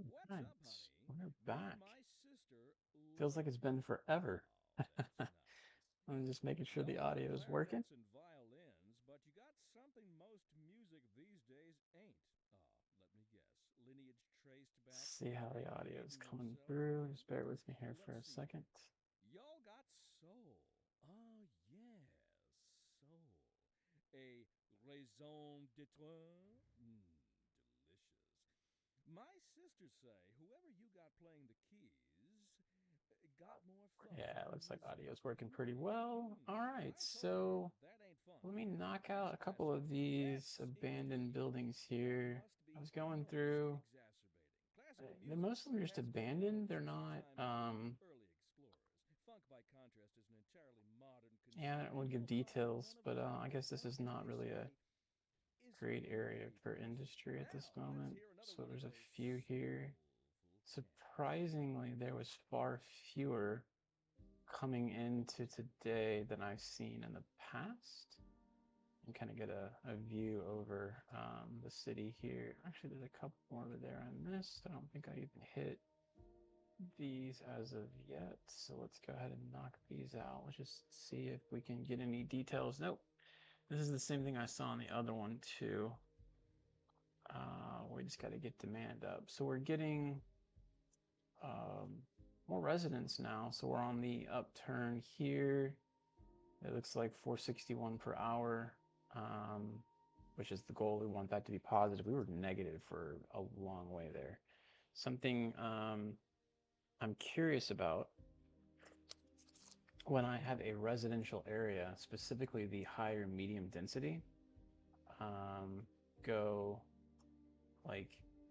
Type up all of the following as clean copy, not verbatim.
What's Right, up, honey? we're Me back. and my sister Feels like it's been forever. Oh, that's nice. I'm just making sure the Y'all got audio is working. clarinets and violins, but you got something most music these days ain't. Let me guess. Lineage traced Let's back see to how the Iron audio is Maiden coming herself? through. Just bear with me here for Let's a see. second. Y'all got soul. Oh, yeah, soul. A raison d'etre? Delicious. My sisters say whoever you got playing the keys got more fun Yeah, it than looks like wisdom. audio is working pretty well. All right, I told you so that ain't fun. let me knock out a couple of Exasperating. these Yes, abandoned indeed. buildings That here. must I be was going most through. exacerbating. Classical music Most of them are just has been around abandoned. They're since the not. time of the early explorers. Funk, by contrast, is an entirely modern Yeah, I conceit, don't and want to give you'll find details, none of but that, I guess this well, is as not they really a say, is great area for great. industry at this Now, let's moment. hear another So one of there's a those few here. soulful camps. Surprisingly, there was far fewer coming into today than I've seen in the past. And kind of get a view over the city here. Actually, there's a couple more over there I missed. I don't think I even hit these as of yet. So let's go ahead and knock these out. Let's just see if we can get any details. Nope. This is the same thing I saw on the other one too. We just got to get demand up. So we're getting um, more residents now. So we're on the upturn here. It looks like 461 per hour, which is the goal. We want that to be positive. We were negative for a long way there. Something I'm curious about when I have a residential area, specifically the higher medium density, um, go like,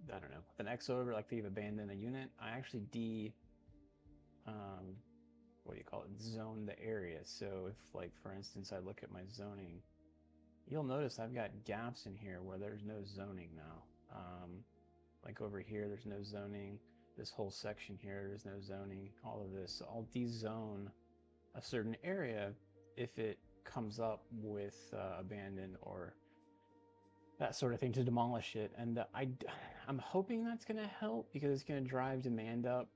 I don't know, with an X over, like they've abandoned a unit, I actually um, what do you call it, zone the area. So if, like, for instance, I look at my zoning, you'll notice I've got gaps in here where there's no zoning now. Like over here, there's no zoning. This whole section here, there's no zoning. All of this, so I'll dezone a certain area if it comes up with abandoned or that sort of thing to demolish it. And I'm hoping that's going to help because it's going to drive demand up,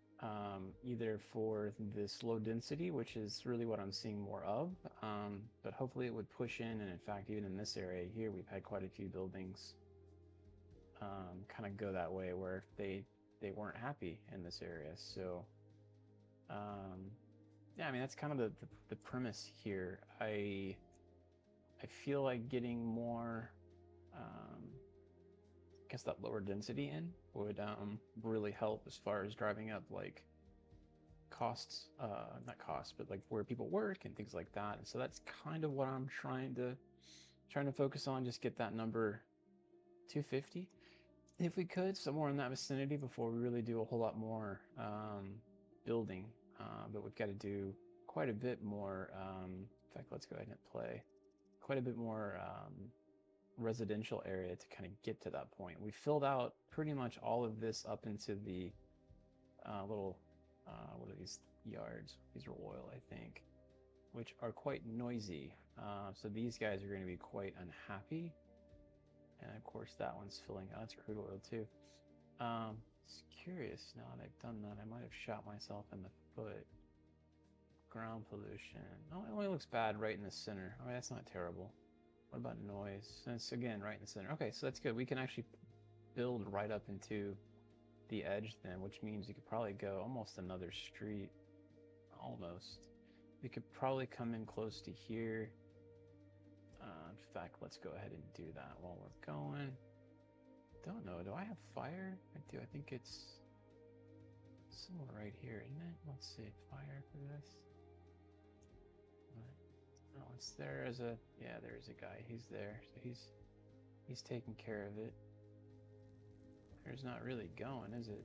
either for this low density, which is really what I'm seeing more of. But hopefully it would push in. And in fact, even in this area here, we've had quite a few buildings kind of go that way where they weren't happy in this area. So um, yeah, I mean that's kind of the premise here. I feel like getting more I guess that lower density in would really help as far as driving up like costs, not costs, but like where people work and things like that. And so that's kind of what I'm trying to focus on, just get that number 250 if we could, somewhere in that vicinity before we really do a whole lot more building. But we've got to do quite a bit more. In fact, let's go ahead and play quite a bit more residential area to kind of get to that point. We filled out pretty much all of this up into the little, what are these yards? These are oil, I think, which are quite noisy. So these guys are going to be quite unhappy. And of course, that one's filling out. That's crude oil too. It's curious now that I've done that. I might have shot myself in the foot. Ground pollution. Oh, it only looks bad right in the center. I mean, that's not terrible. What about noise? And it's again right in the center. Okay, so that's good. We can actually build right up into the edge then, which means you could probably go almost another street. Almost. We could probably come in close to here. In fact, let's go ahead and do that while we're going. Don't know. Do I have fire? I do. I think it's somewhere right here, isn't it? Let's see. Fire for this. Oh, it's there as a, yeah, there's a guy. He's there. So he's taking care of it. There's not really going, is it?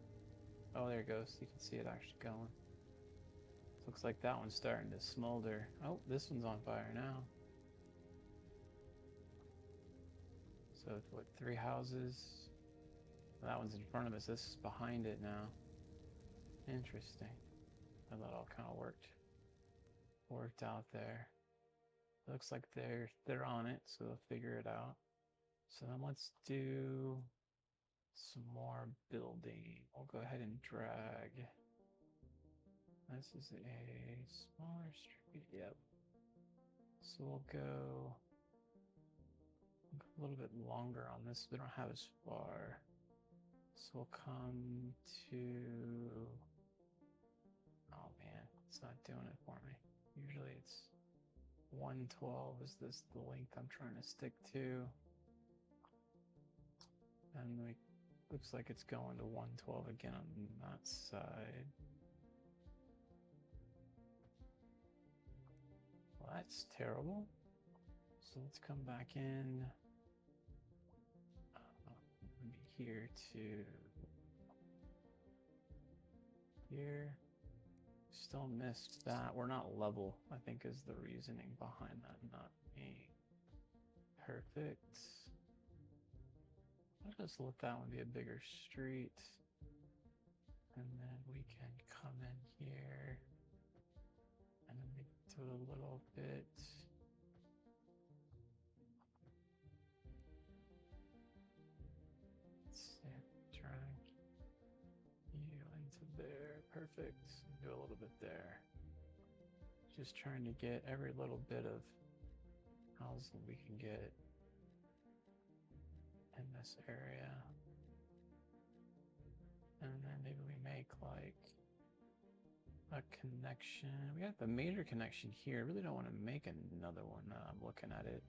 Oh, there it goes. You can see it actually going. Looks like that one's starting to smolder. Oh, this one's on fire now. So it's what, three houses? That one's in front of us. This is behind it now. Interesting. I thought all kind of worked out there. Looks like they're on it, so they'll figure it out. So then let's do some more building. We'll go ahead and drag. This is a smaller street. Yep. So we'll go a little bit longer on this. We don't have as far. So we'll come to. Oh man, it's not doing it for me. Usually it's 112 is this the length I'm trying to stick to. And we looks like it's going to 112 again on that side. Well, that's terrible. So let's come back in. Maybe here to here. Still missed that. We're not level, I think is the reasoning behind that not being perfect. I'll just let that one be a bigger street. And then we can come in here and then do a little bit. Let's see, drag you into there. Perfect. Do a little bit there. Just trying to get every little bit of housing we can get in this area. And then maybe we make like a connection. We got the major connection here. I really don't want to make another one. I'm looking at it.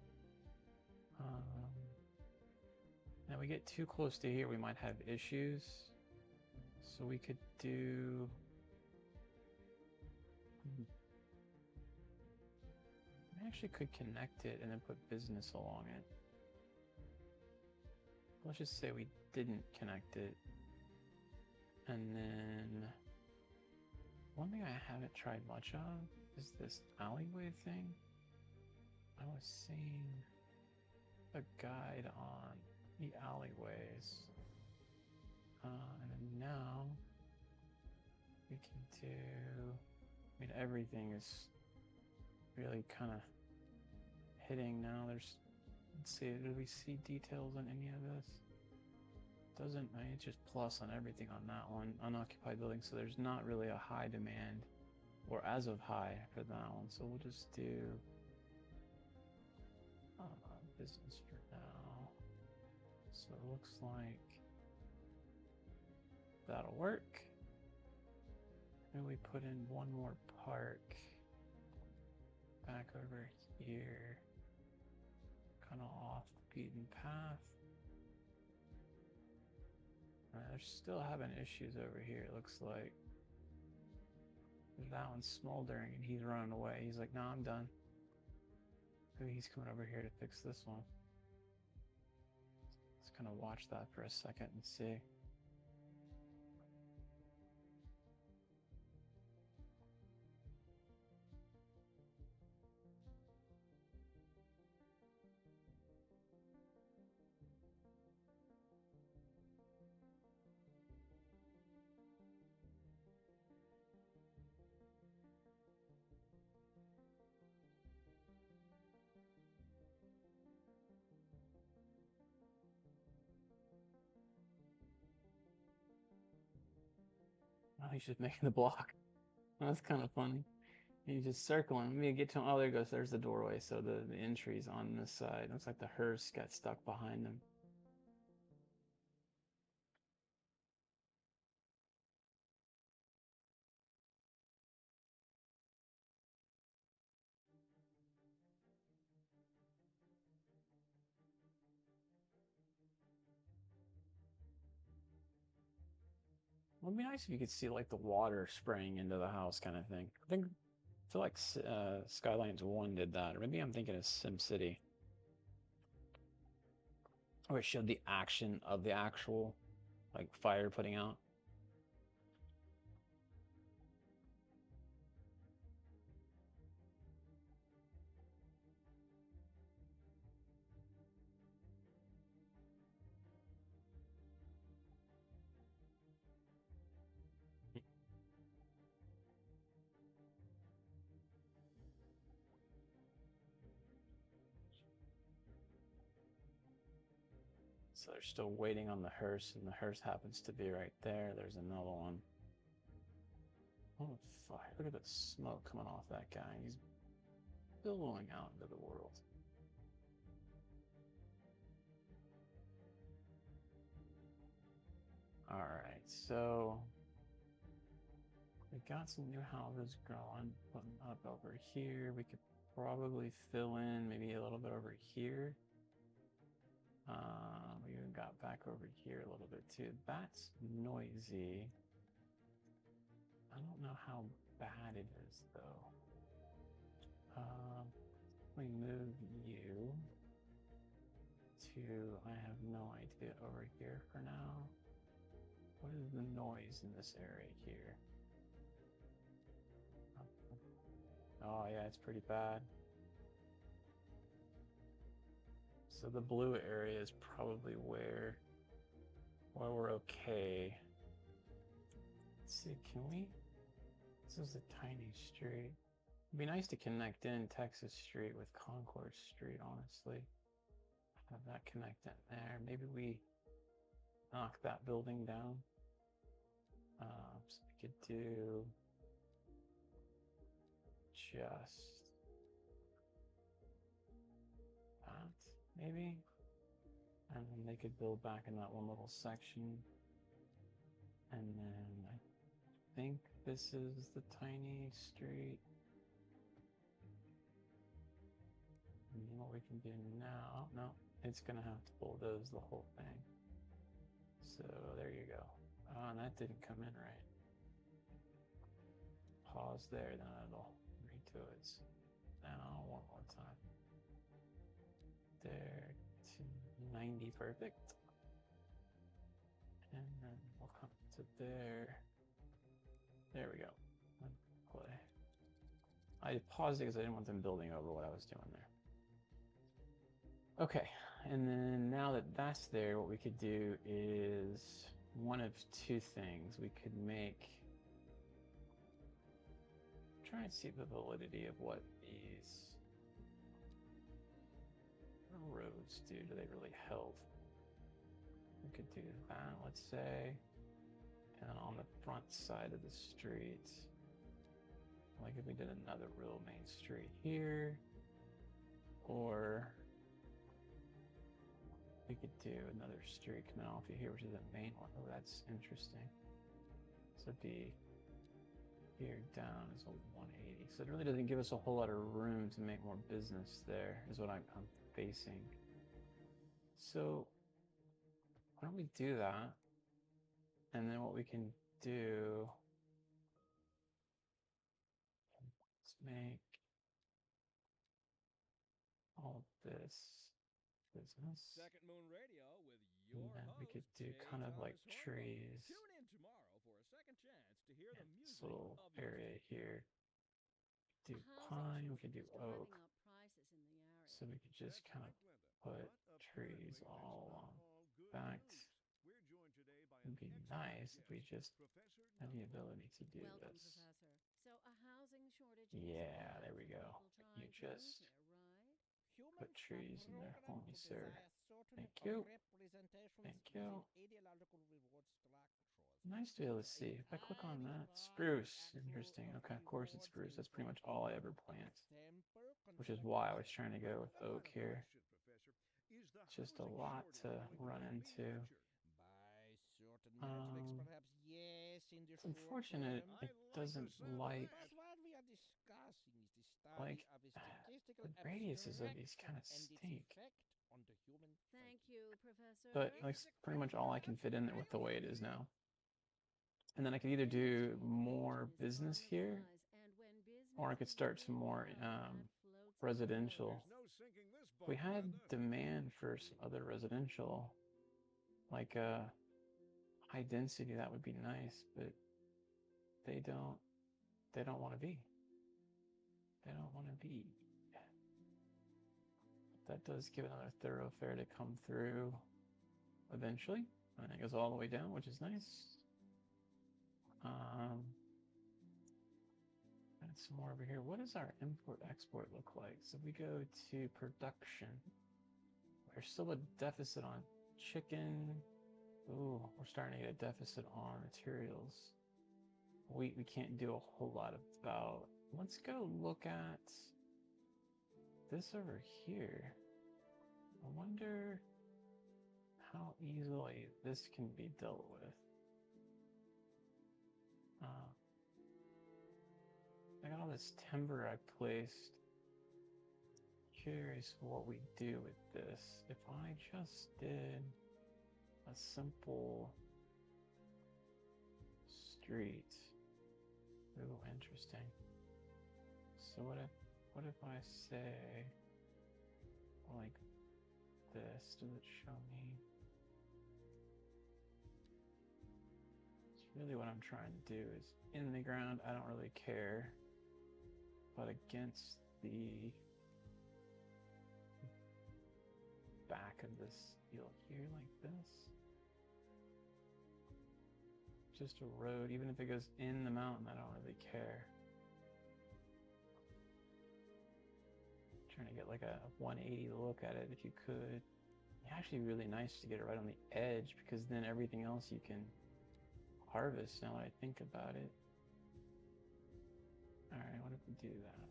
Now we get too close to here, we might have issues. So we could do. I actually could connect it and then put business along it. Let's just say we didn't connect it. And then one thing I haven't tried much of is this alleyway thing. I was seeing a guide on the alleyways. And then now we can do, I mean, everything is really kind of hitting now. There's, let's see, do we see details on any of this? Doesn't, I mean, it's just plus on everything on that one. Unoccupied building, so there's not really a high demand, or as of high for that one. So we'll just do business for now. So it looks like that'll work. And we put in one more park back over here, kind of off the beaten path. They're still having issues over here, it looks like. That one's smoldering and he's running away. He's like, no, I'm done. Maybe he's coming over here to fix this one. Let's kind of watch that for a second and see. Oh, he's just making the block. That's kind of funny. He's just circling. Let me get to him. Oh, there he goes. There's the doorway. So the entry's on this side. Looks like the hearse got stuck behind him. Well, it'd be nice if you could see like the water spraying into the house kind of thing. I feel like Skylines 1 did that. Or maybe I'm thinking of SimCity. Or it showed the action of the actual like fire putting out. So they're still waiting on the hearse, and the hearse happens to be right there. There's another one. Oh, fuck. Look at the smoke coming off that guy. He's billowing out into the world. Alright, so we got some new houses growing, putting up over here. We could probably fill in maybe a little bit over here. We even got back over here a little bit too. That's noisy. I don't know how bad it is though. We move you to, I have no idea, over here for now. What is the noise in this area here? Oh yeah, it's pretty bad. So the blue area is probably where we're okay. Let's see, can we? This is a tiny street. It'd be nice to connect in Texas Street with Concord Street, honestly. Have that connect in there. Maybe we knock that building down. So we could do just that, maybe. And then they could build back in that one little section. And then I think this is the tiny street. And then what we can do now, no, it's gonna have to bulldoze the whole thing. So there you go. Oh, and that didn't come in right. Pause there, then it'll read to it. Now, one more time. There to 90, perfect. And then we'll come to there. There we go. Play. I paused it because I didn't want them building over what I was doing there. Okay, and then now that that's there, what we could do is one of two things. We could make, try and see the validity of what these roads do. Do they really help? We could do that, let's say. And then on the front side of the street, like if we did another real main street here, or we could do another street coming off of here, which is the main one. Oh, that's interesting. So it'd be here down is a 180. So it really doesn't give us a whole lot of room to make more business there, is what I'm facing. So why don't we do that? And then what we can do is make all this business. Second Moon Radio with And your then we could host, do kind of like Jay trees. Tune in tomorrow for a second chance to hear the This music little of area here. Do pine, we could do oak. So we could just kind of put trees all along back. It'd be nice if we just had the ability to do this. Yeah, there we go. You just put trees in there for me, sir. Thank you. Thank you. Nice to be able to see. If I click on that, spruce. Interesting. Okay, of course it's spruce. That's pretty much all I ever plant. Which is why I was trying to go with oak here. It's just a lot to run into. It's unfortunate it doesn't like the radiuses of these kind of stink. But that's pretty much all I can fit in there with the way it is now. And then I could either do more business here, or I could start some more residential. If we had demand for some other residential, like high density, that would be nice, but they don't want to be. They don't want to be. That does give another thoroughfare to come through eventually. And it goes all the way down, which is nice. And some more over here. What does our import-export look like? So if we go to production, there's still a deficit on chicken. Ooh, we're starting to get a deficit on materials. Wheat we can't do a whole lot about. Let's go look at this over here. I wonder how easily this can be dealt with. I got all this timber I placed. Curious what we do with this. If I just did a simple street. Ooh, interesting. So what if I say like this? Does it show me? It's really what I'm trying to do is in the ground, I don't really care. But against the back of this steel here like this. Just a road, even if it goes in the mountain, I don't really care. Trying to get like a 180 look at it if you could. It's actually really nice to get it right on the edge because then everything else you can harvest now that I think about it. Alright, what if we do that?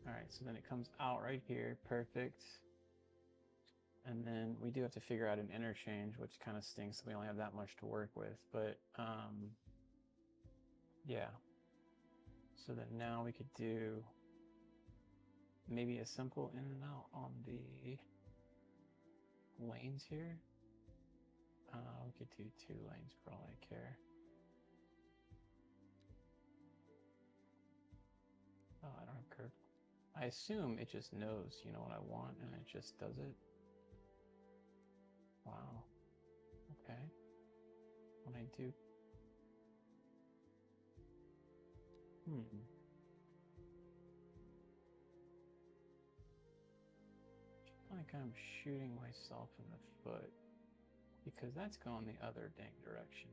Alright, so then it comes out right here, perfect. And then we do have to figure out an interchange, which kind of stinks. We only have that much to work with, but yeah. So then now we could do maybe a simple in and out on the lanes here. We could do 2 lanes for all I care. Oh, I don't have curve. I assume it just knows, you know, what I want, and it just does it. Wow. Okay. When I do... like I'm shooting myself in the foot because that's going the other dang direction.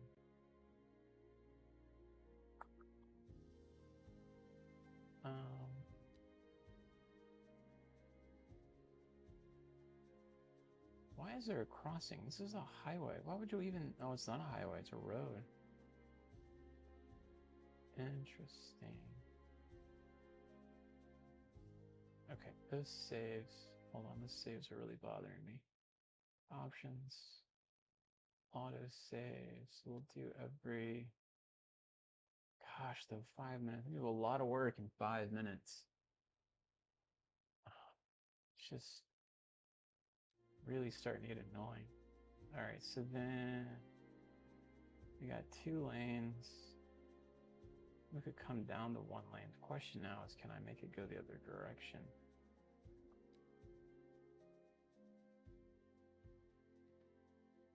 Why is there a crossing? This is a highway. Why would you even... Oh, it's not a highway, it's a road. Interesting. Okay, those saves. Hold on, those saves are really bothering me. Options. Auto saves. We'll do every... Gosh, though, 5 minutes. We do a lot of work in 5 minutes. It's just really starting to get annoying. Alright, so then we got 2 lanes. We could come down to 1 lane. The question now is, can I make it go the other direction?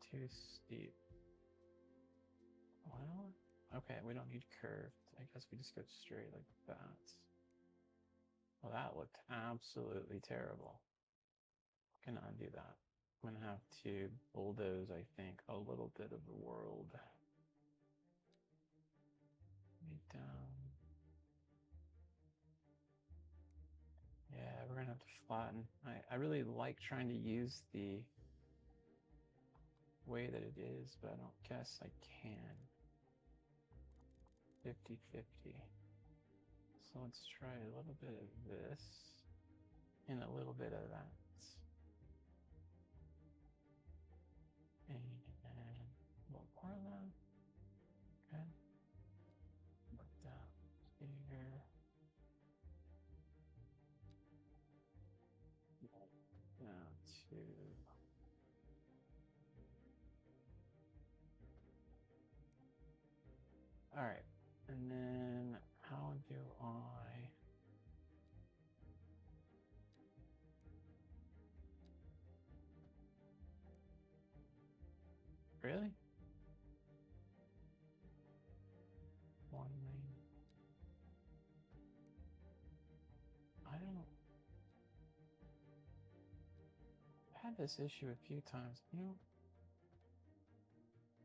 Too steep. Well, okay, we don't need curved. I guess we just go straight like that. Well, that looked absolutely terrible. Can undo that. I'm gonna have to bulldoze, I think, a little bit of the world. Yeah, we're gonna have to flatten. I really like trying to use the way that it is, but I don't guess I can. 50-50. So let's try a little bit of this and a little bit of that. And a little more of that. Okay. Put that here. Down to... All right, and then how do I... Really? 1 lane. I don't... I've had this issue a few times. You don't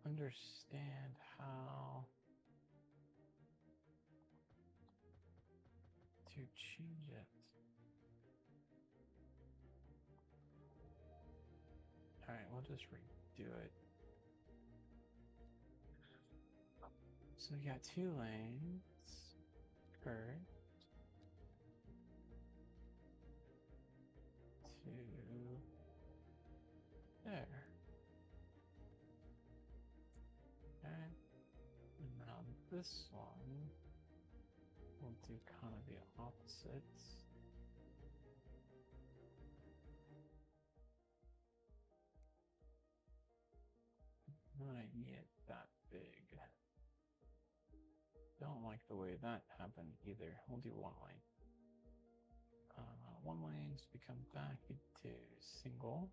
understand how to change it. Alright, we'll just redo it. So we got 2 lanes. Current. 2. There. Okay. And then on this one, we'll do kind of the opposites. Not yet that big. Don't like the way that happened either. We'll do 1 lane. 1 lanes become back into single.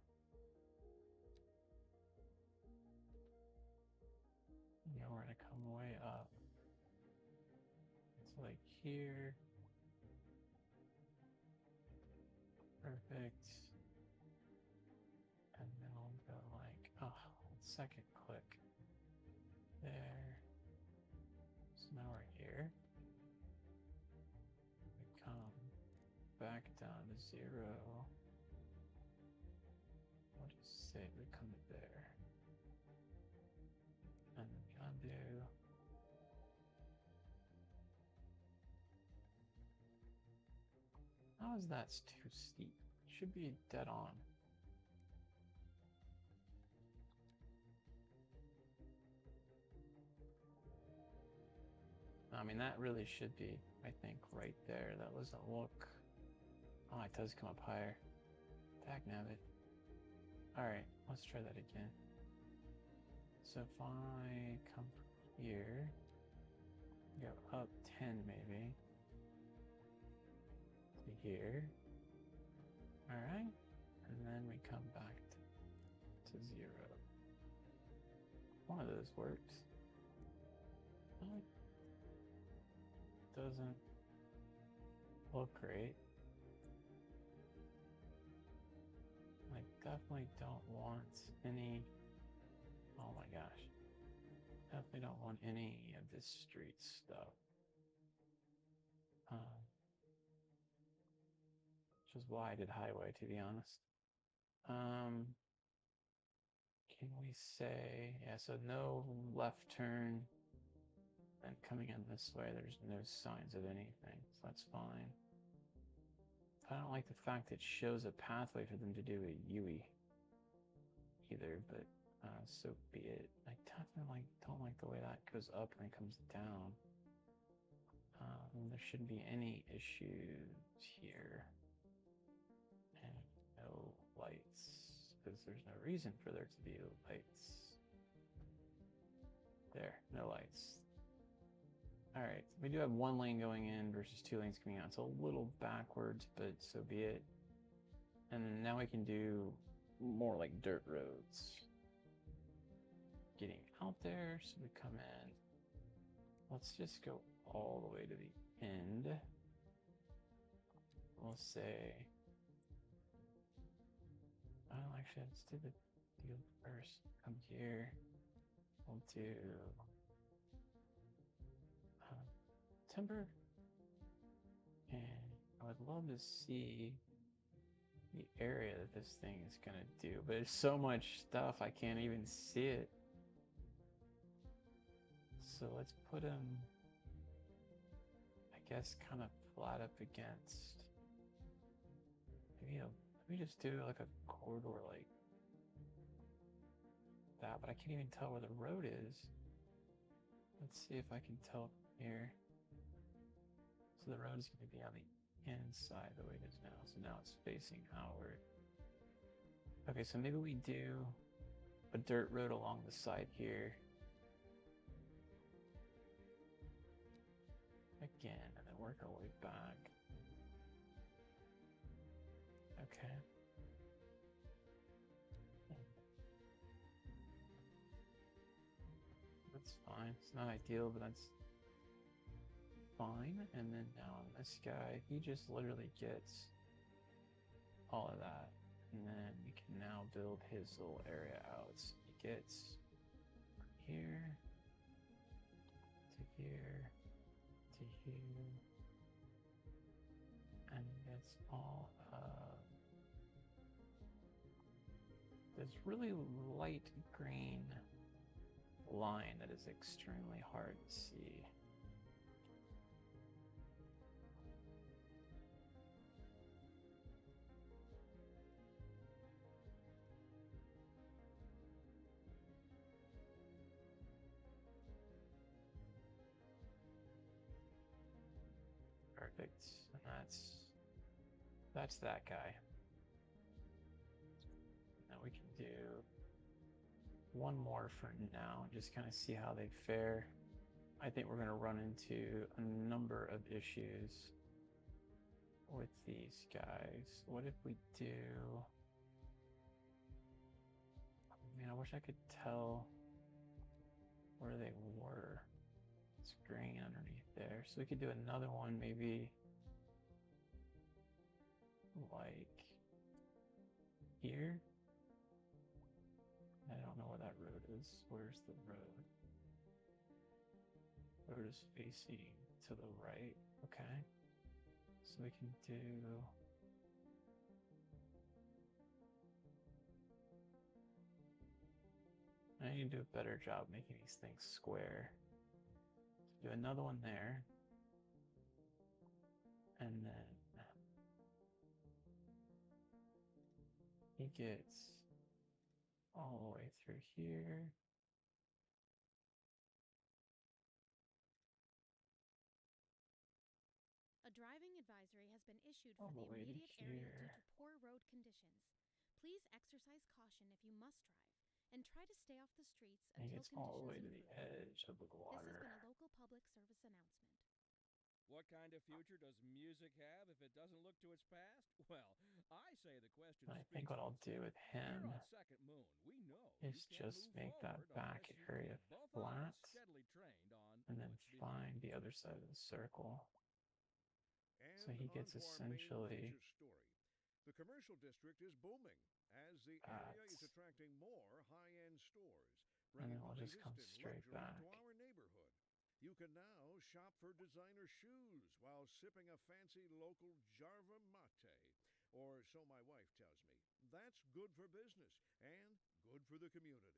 Now we're gonna come way up. It's like here. Perfect. And then I'll go like, second click. There. So now we're here. We come back down to 0. We'll just say we come to there. And then we undo. How is that too steep? It should be dead on. I mean, that really should be, I think, right there. That doesn't look... Oh, it does come up higher. Dagnabbit. Alright, let's try that again. So if I come from here, go up 10 maybe, to here. Alright, and then we come back to 0. One of those works. Doesn't look great. I definitely don't want any... Oh my gosh. Definitely don't want any of this street stuff. Which is why I did highway, to be honest. Can we say... Yeah, so no left turn. And coming in this way, there's no signs of anything, so that's fine. I don't like the fact that it shows a pathway for them to do a UE either, but so be it. I definitely don't like the way that goes up and comes down. There shouldn't be any issues here. And no lights, because there's no reason for there to be lights. There, no lights. Alright, we do have 1 lane going in versus 2 lanes coming out. It's a little backwards, but so be it. And then now we can do more like dirt roads. Getting out there, so we come in. Let's just go all the way to the end. We'll say... Oh, actually, let's do the deal first. Come here. We'll do... timber, and I would love to see the area that this thing is gonna do, but there's so much stuff I can't even see it. So let's put him, I guess, kind of flat up against. Maybe just do like a corridor like that, but I can't even tell where the road is. Let's see if I can tell here. So the road is going to be on the inside the way it is now. So now it's facing outward. Okay, so maybe we do a dirt road along the side here. Again, and then work our way back. Okay. That's fine. It's not ideal, but that's fine. And then now on this guy, he just literally gets all of that. And then we can now build his little area out. So he gets from here to here to here. And he gets all of this this really light green line that is extremely hard to see. Perfect. And that's that guy. Now we can do one more for now, just kind of see how they fare. I think we're going to run into a number of issues with these guys. What if we do... Man, I wish I could tell where they were. It's green underneath there. So we could do another one, maybe like here. I don't know where that road is. Where's the road? Road is facing to the right. Okay. So we can do... I need to do a better job making these things square. Do another one there. And then he gets all the way through here. A driving advisory has been issued All for the the way to immediate area due here. to poor road conditions. Please exercise caution if you must drive, and try to stay off the streets And he until gets all the way to conditions the improve. edge of the This has water. been a local public service announcement. What kind of future does music have if it doesn't look to its past? Well, I say the question And I speaks think what for I'll do with Here him on Second Moon, we know is you can't just move make that forward back unless you area keep both flat eyes steadily trained on and then what's find behind. the other side of the circle. So And he on gets to our main essentially feature story. The commercial district is booming as the that. area is attracting more high-end stores, And then bringing we'll the just come latest in straight luxury back. to our neighborhood. You can now shop for designer shoes while sipping a fancy local Jarva mate, or so my wife tells me. That's good for business and good for the community.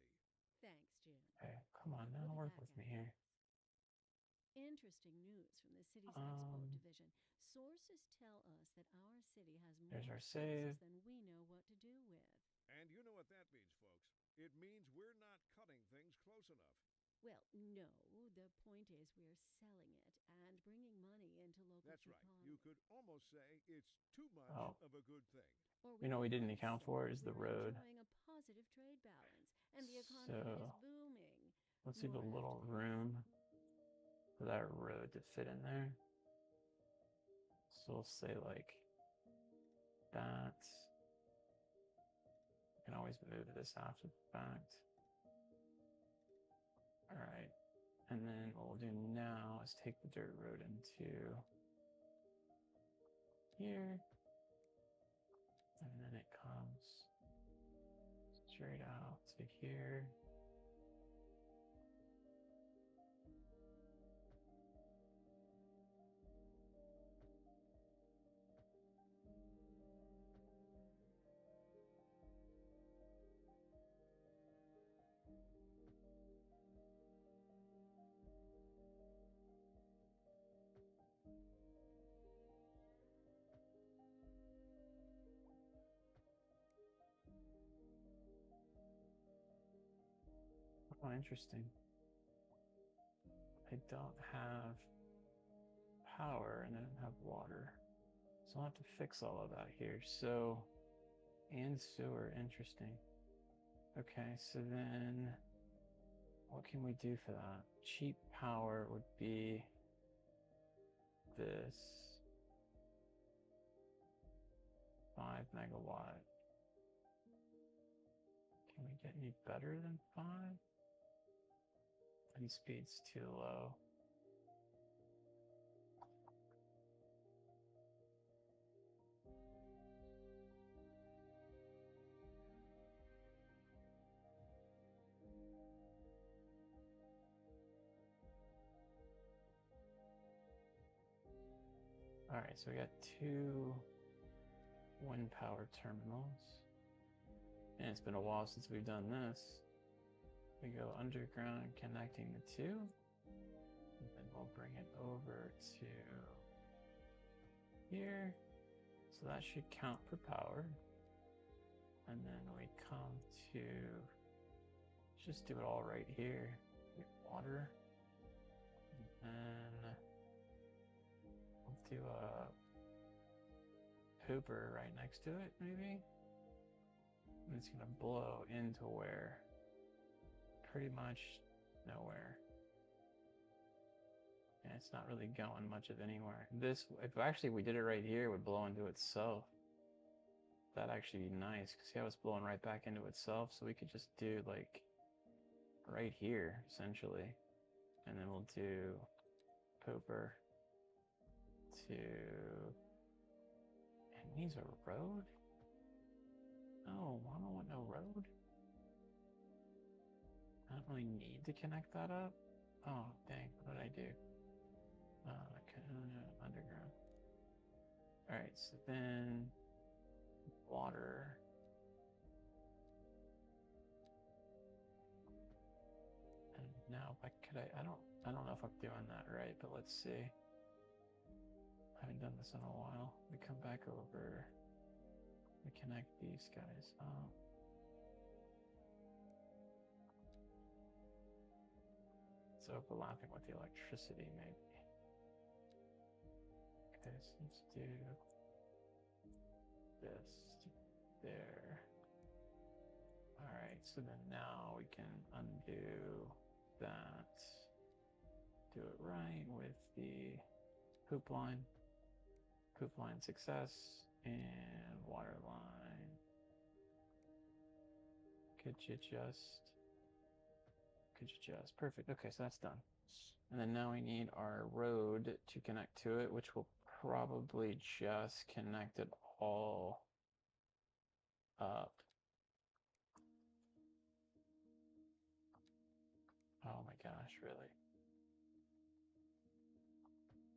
Thanks, Jim. Okay, come on now, We'll be work back with me after here. this. Interesting news from the city's export Um, division. Sources tell us that our city has There's more our save. sources than we know what to do with. And you know what that means, folks. It means we're not cutting things close enough. Well, no. The point is we're selling it and bringing money into local That's right. economy. You could almost say it's too much Oh. of a good thing. Or You know we could didn't account say for is the we're road. enjoying a positive trade balance, and the economy is So booming. let's leave a More little after this. room for that road to fit in there. So we'll say like that. You can always move this after the fact. All right. And then what we'll do now is take the dirt road into here. And then it comes straight out to here. Oh, interesting. I don't have power and I don't have water. So I'll have to fix all of that here. So, and sewer, interesting. Okay, so then what can we do for that? Cheap power would be this 5 megawatt. Can we get any better than 5? And speed's too low. All right, so we got 2 wind power terminals. And it's been a while since we've done this. We go underground, connecting the two. And then we'll bring it over to here. So that should count for power. And then we come to, just do it all right here. Get water. And we'll do a hooper right next to it, maybe. And it's gonna blow into where? Pretty much nowhere. And it's not really going much of anywhere. This, if actually we did it right here, it would blow into itself. That'd actually be nice, because see how it's blowing right back into itself? So we could just do like right here, essentially. And then we'll do pooper to, it needs a road? Oh, I don't want no road. I don't really need to connect that up. Oh, dang, what did I do? Underground. Alright, so then water. And now if I could I don't know if I'm doing that right, but let's see. I haven't done this in a while. We come back over. We connect these guys up. It's overlapping with the electricity, maybe. Okay, so let's do this there. Alright, so then now we can undo that. Do it right with the poop line. Poop line success and water line. Could you just perfect. Okay, so that's done. And then now we need our road to connect to it, which will probably just connect it all up. Oh my gosh, really?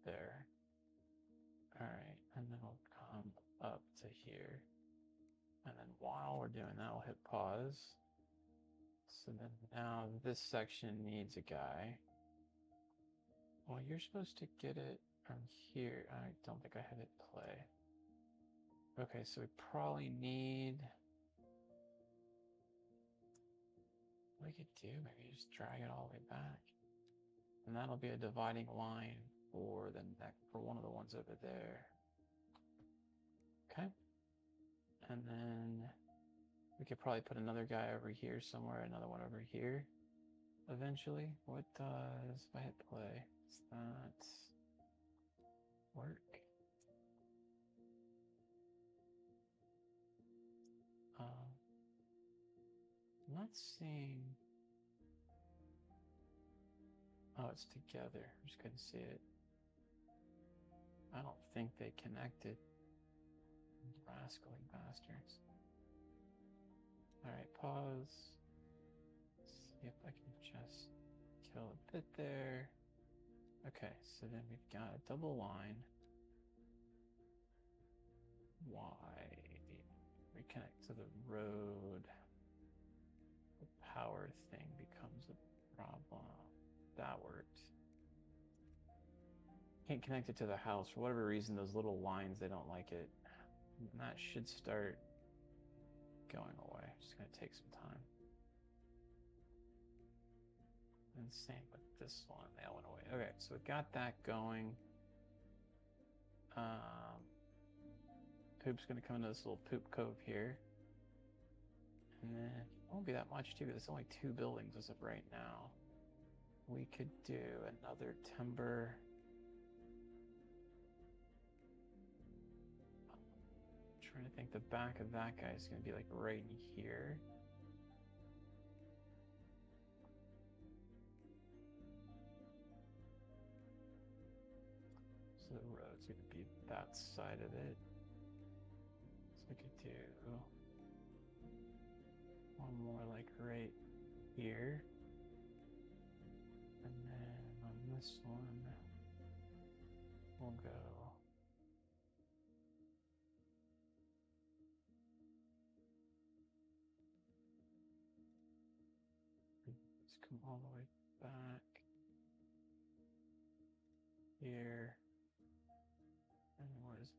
There. Alright, and then we'll come up to here. And then while we're doing that, we'll hit pause. So then now this section needs a guy. Well, you're supposed to get it from here. I don't think I had it play. Okay, so we probably need... What we could do, maybe just drag it all the way back. And that'll be a dividing line for the for one of the ones over there. Okay. And then we could probably put another guy over here somewhere, another one over here. Eventually. What does, if I hit play, does that work? I'm not seeing. Oh, it's together. I just couldn't see it. I don't think they connected. Rascally bastards. Alright, pause. See if I can just kill a bit there. Okay, so then we've got a double line. Why? Reconnect to the road. The power thing becomes a problem. That worked. Can't connect it to the house. For whatever reason, those little lines, they don't like it. And that should start going away. It's just going to take some time. And same with this one. They all went away. Okay, so we got that going. Poop's going to come into this little poop cove here. And then it won't be that much too. There's only 2 buildings as of right now. We could do another timber. I'm trying to think, the back of that guy is going to be like right in here. So the road's going to be that side of it. So we could do one more like right here. And then on this one, we'll go Let's come all the way back here. And where's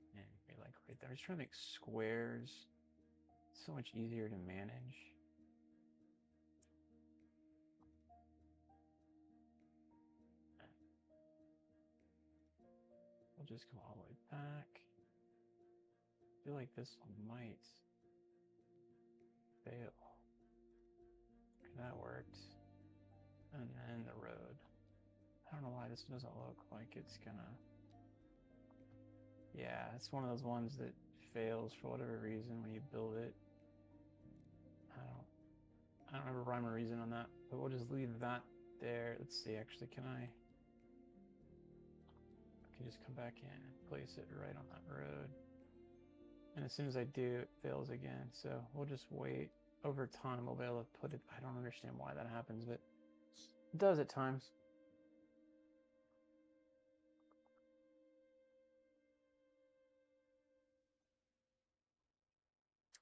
like right there? I was trying to make squares so much easier to manage. We'll just come all the way back. I feel like this one might fail. Okay, that worked. And then the road. I don't know why this doesn't look like it's gonna... Yeah, it's one of those ones that fails for whatever reason when you build it. I don't have a rhyme or reason on that, but we'll just leave that there. Let's see, actually, I can just come back in and place it right on that road. And as soon as I do, it fails again. So we'll just wait. Over time, we'll be able to put it... I don't understand why that happens, but it does at times.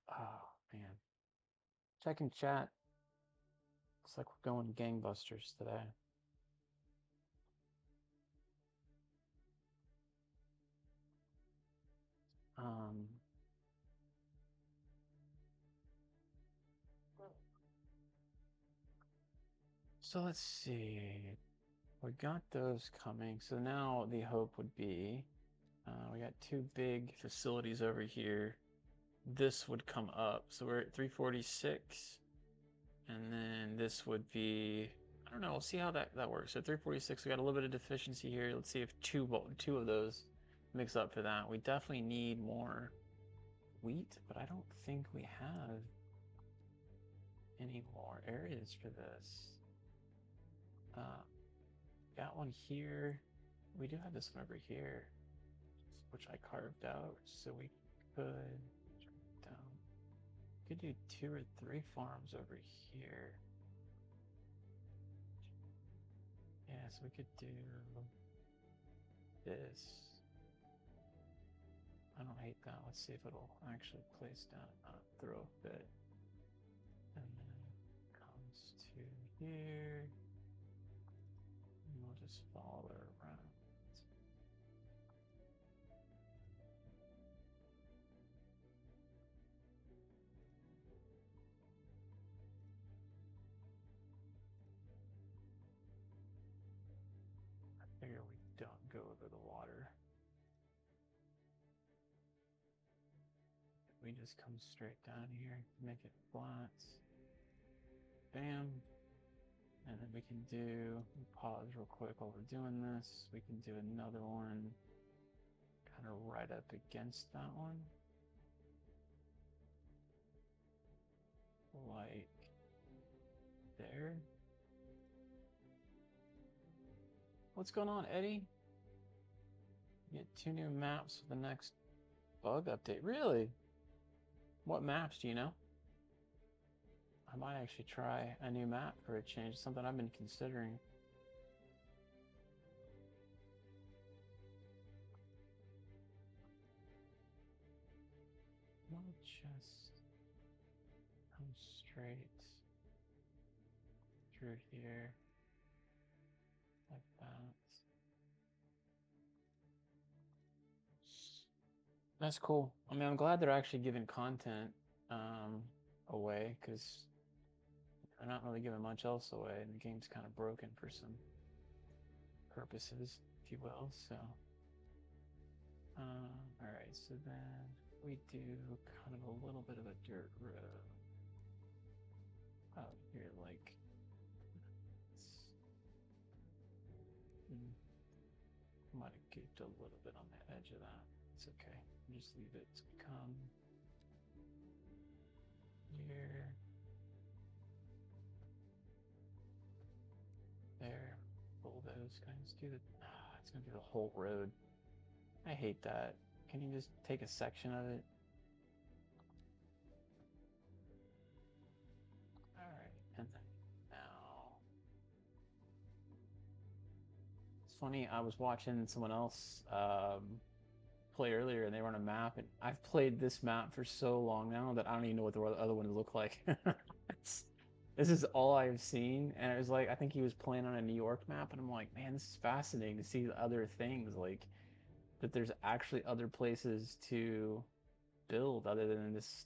Oh, man. Checking chat. Looks like we're going gangbusters today. So let's see. We got those coming. So now the hope would be we got two big facilities over here. This would come up. So we're at 346. And then this would be, I don't know, we'll see how that works. So 346, we got a little bit of deficiency here. Let's see if two of those makes up for that. We definitely need more wheat, but I don't think we have any more areas for this. Got one here. We do have this one over here, which I carved out, so we could could do 2 or 3 farms over here. Yeah, so we could do this. I don't hate that. Let's see if it'll actually place down and not throw a fit. And then it comes to here. And we'll just follow it around. I figure we don't go over the water. We just come straight down here, make it flat. Bam. And then we can do, pause real quick while we're doing this. We can do another one kind of right up against that one. Like there. What's going on, Eddie? Get 2 new maps for the next bug update. Really? What maps do you know? I might actually try a new map for a change. Something I've been considering. We'll just come straight through here like that. That's cool. I mean, I'm glad they're actually giving content away, because they're not really giving much else away, and the game's kind of broken for some purposes, if you will. So, all right. So then we do kind of a little bit of a dirt road out here, like. Might have gaped a little bit on the edge of that. It's okay. Just leave it to come here, there, pull those guys, do the, it's gonna be the whole road. I hate that. Can you just take a section of it? All right, and then now, it's funny, I was watching someone else play earlier, and they were on a map, and I've played this map for so long now that I don't even know what the other ones look like. This is all I've seen, and it was like I think he was playing on a New York map, and I'm like, man, this is fascinating to see other things, like that there's actually other places to build other than this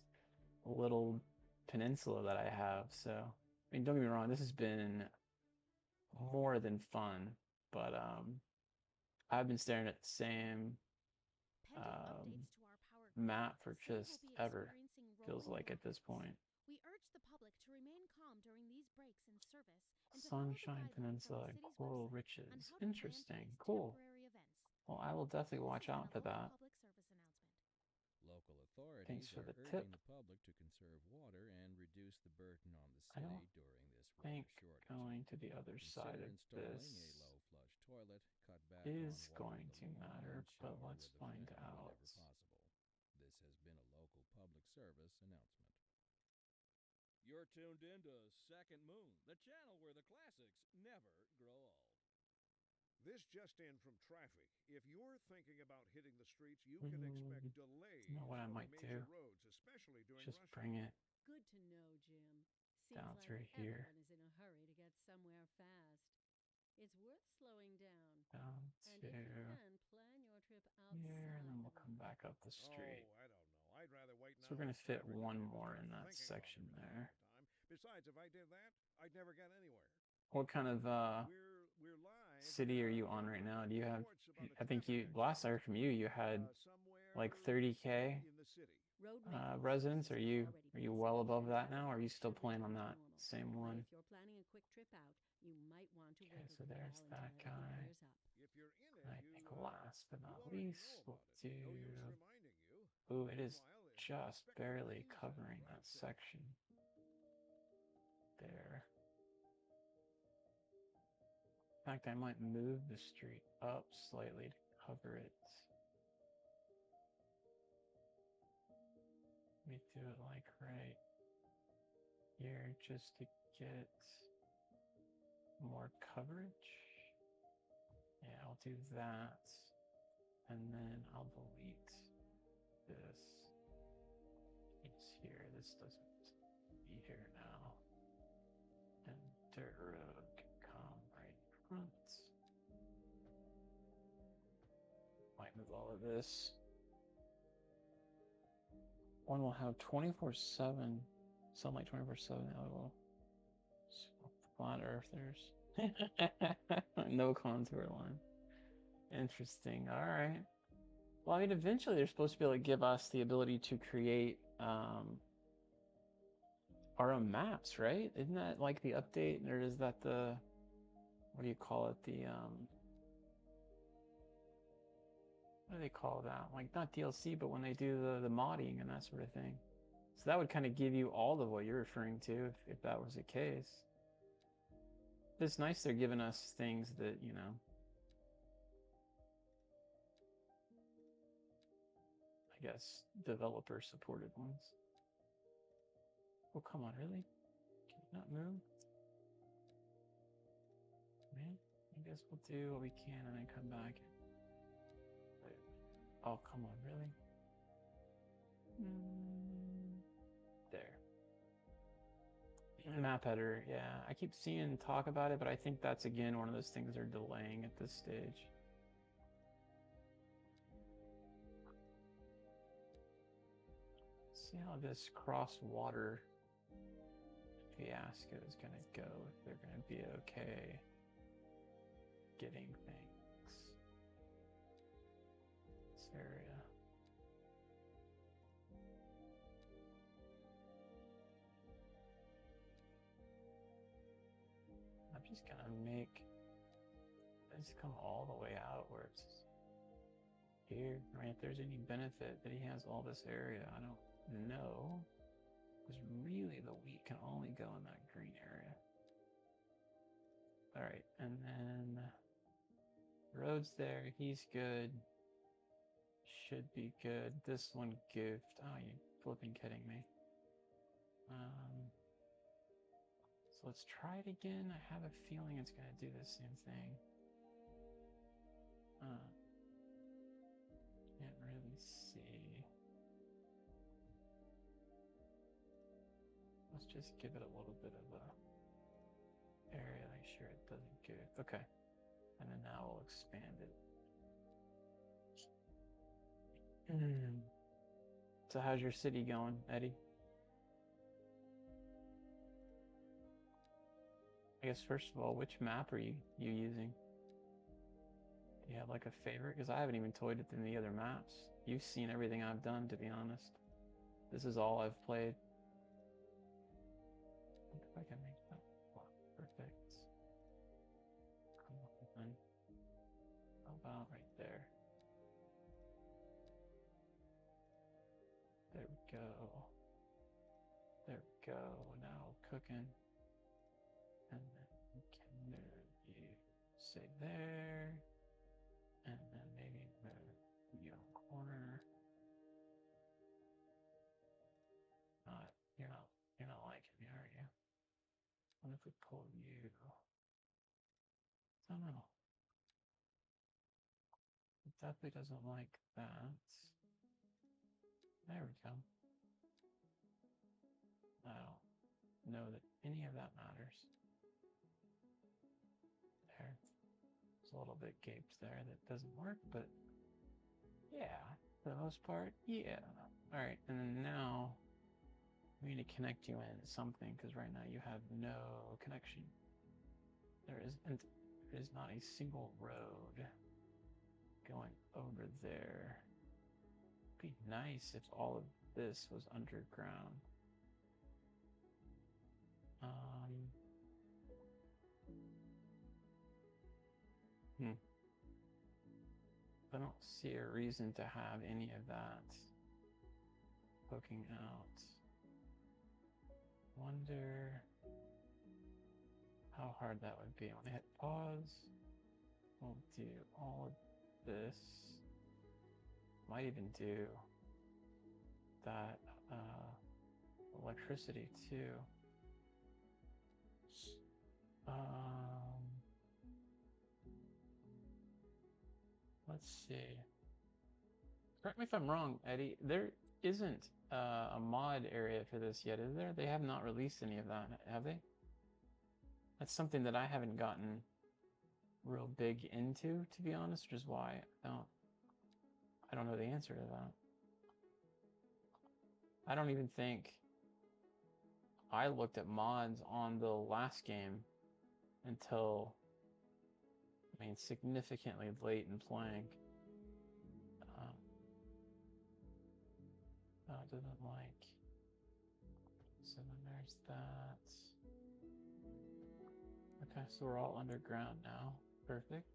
little peninsula that I have. So, I mean, don't get me wrong, this has been more than fun, but I've been staring at the same Pending um, updates to our power grid, map the for city will just be ever. experiencing Feels rolling like at this blackouts. point. We urge the public to remain calm during these breaks in service and to follow the Sunshine guidelines on Peninsula the and city's Coral website on Riches. how to plan for Interesting. these Cool. temporary events. Well, I will definitely This watch has been out a for local that. public service announcement. Local Thanks authorities for are the tip. urging the public to conserve water and reduce the burden on the I city don't during this water think shortage. going to the other side Consider of installing a this low flush toilet, cut back on is watering going the to lawn, matter, and but shower let's with a find friend out. whenever possible. This has been a local public service announcement. You're tuned in to Second Moon, the channel where the classics never grow old. This just in from traffic. If you're thinking about hitting the streets, you can expect delays You know what I on might major do? roads, especially during Just rush bring hour. it Good to know, Jim. Seems down like through here, everyone is in a hurry to get somewhere fast. It's worth slowing down. down And to if you can, plan your trip here, and outside then the we'll come rush. back up the Oh, street. I don't know. I'd rather wait So now we're in gonna fit traffic one than more start in that thinking section about it there. all the time. Besides, if I did that, I'd never get anywhere. What kind of We're live city are you on from right now? Do you have? reports about a I think traffic you last I accident heard from you, you had like somewhere 30K in the city. Road maintenance residents. services Are have you already are you posted well a above plan that for now? Or are you still faster playing on return to that normal. same But one? if you're planning a quick trip out, you might want to Okay, wait a so little while there's until that everything guy. clears up. If you're in it, I you think last but you not already least, know we'll about it. do. No use reminding you. Ooh, it is Meanwhile, just expect barely delays and covering drive that safe. section there. In fact, I might move the street up slightly to cover it. Let me do it like right here just to get more coverage. Yeah, I'll do that. And then I'll delete this piece here. This doesn't be here now. And dirt road can come right in front. Might move all of this. One will have 24/7 sunlight 24/7. The other will flat earthers. No contour line. Interesting. All right. Well, I mean, eventually they're supposed to be able to give us the ability to create our own maps, right? Isn't that like the update, or is that the, what do you call it? The what do they call that? Like not DLC, but when they do the modding and that sort of thing. So that would kind of give you all of what you're referring to, if that was the case. It's nice they're giving us things that, you know, I guess developer supported ones. Oh, come on, really? Can you not move? Man, I guess we'll do what we can and then come back. Oh, come on, really? There. Map header, yeah. I keep seeing talk about it, but I think that's again one of those things they're delaying at this stage. See how this cross-water fiasco is going to go, if they're going to be okay getting things. This area. I'm just going to make this come all the way out where it's here, right? If there's any benefit that he has all this area, I don't know. Because really the wheat can only go in that green area. All right, and then road's there, he's good. Should be good. This one goofed. Oh, you flipping kidding me. So let's try it again. I have a feeling it's gonna do the same thing. Can't really see. Let's just give it a little bit of a area, make sure it doesn't get okay. And then now we'll expand it. So how's your city going, Eddie? I guess first of all, which map are you using? Do you have like a favorite? Because I haven't even toyed with any other maps. You've seen everything I've done, to be honest. This is all I've played. I wonder if I can make that perfect. Come on. How about right there? There we go. There we go. Now cooking. And then we can move you, say there. And then maybe move you in the corner. You're not liking me, are you? What if we pull you? I don't know. It definitely doesn't like that. There we go. I don't know that any of that matters. There. It's a little bit gaped there. That doesn't work, but yeah, for the most part, yeah. All right, and then now we need to connect you in something because right now you have no connection. There is not a single road going over there. It'd be nice if all of this was underground. I don't see a reason to have any of that poking out. Wonder how hard that would be. When I hit pause, we'll do all of this. Might even do that electricity too. Let's see. Correct me if I'm wrong, Eddie. There isn't a mod area for this yet, is there? They have not released any of that, have they? That's something that I haven't gotten real big into, to be honest, which is why I don't know the answer to that. I don't even think I looked at mods on the last game until, I mean, significantly late in playing. Doesn't like. So then there's that. Okay, so we're all underground now. Perfect.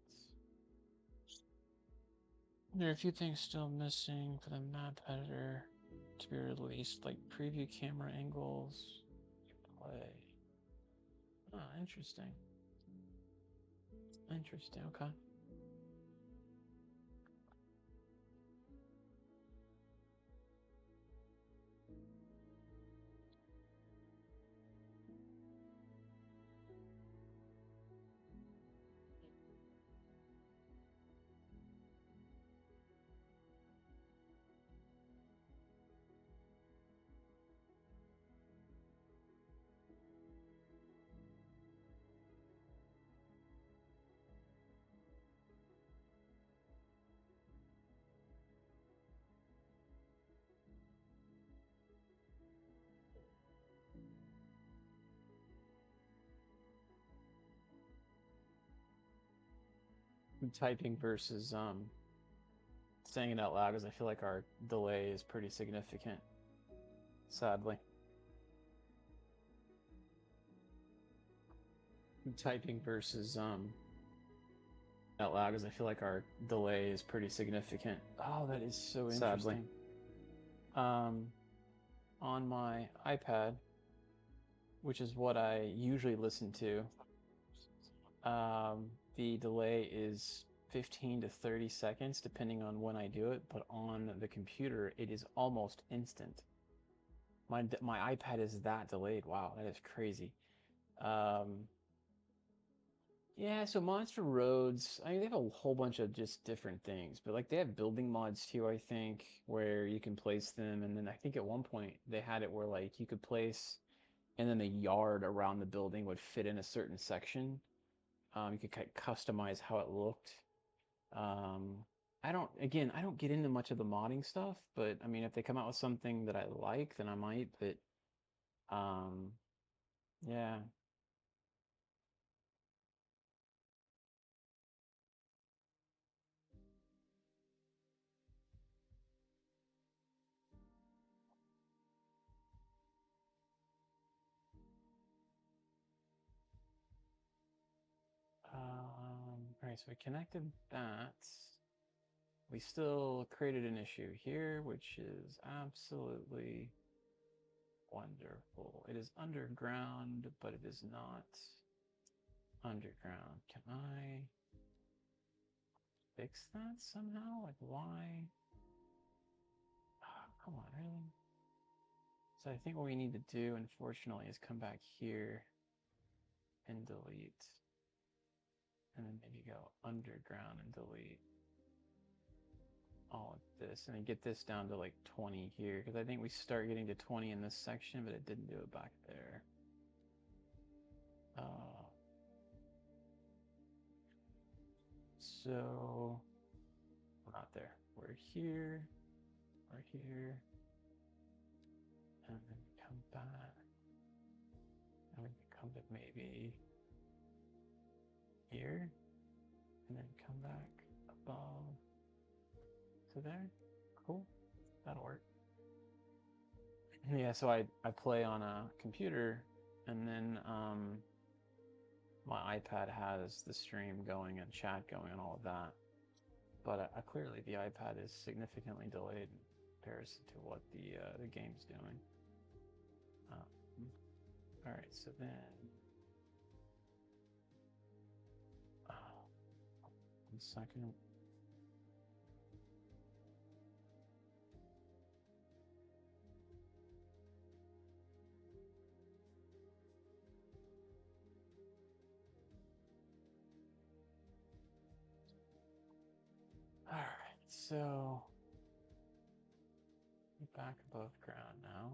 There are a few things still missing for the map editor to be released, like preview camera angles. Play. Ah, interesting. Interesting, okay. Typing versus saying it out loud because I feel like our delay is pretty significant, sadly. Typing versus out loud because I feel like our delay is pretty significant. Oh, that is so interesting. Sadly. On my iPad, which is what I usually listen to, the delay is 15 to 30 seconds depending on when I do it, but on the computer it is almost instant. My iPad is that delayed. Wow, that is crazy. Yeah, so Monster Roads, I mean, they have a whole bunch of just different things, but like they have building mods too, I think, where you can place them. And then I think at one point they had it where like you could place and then the yard around the building would fit in a certain section. You could kind of customize how it looked. Um, I don't get into much of the modding stuff, but I mean, if they come out with something that I like, then I might. But um, yeah. All right, so we connected that. We still created an issue here, which is absolutely wonderful. It is underground, but it is not underground. Can I fix that somehow? Like, why? Oh, come on, really? So I think what we need to do, unfortunately, is come back here and delete. And then maybe go underground and delete all of this. And then get this down to like 20 here. Because I think we start getting to 20 in this section, but it didn't do it back there. So we're not there. We're here. We're here. And then come back. And we can come to maybe here. And then come back above to there. Cool. That'll work. Yeah, so I play on a computer, and then my iPad has the stream going and chat going and all of that. But clearly the iPad is significantly delayed in comparison to what the game's doing. All right, so then 1 second. All right, so back above ground now.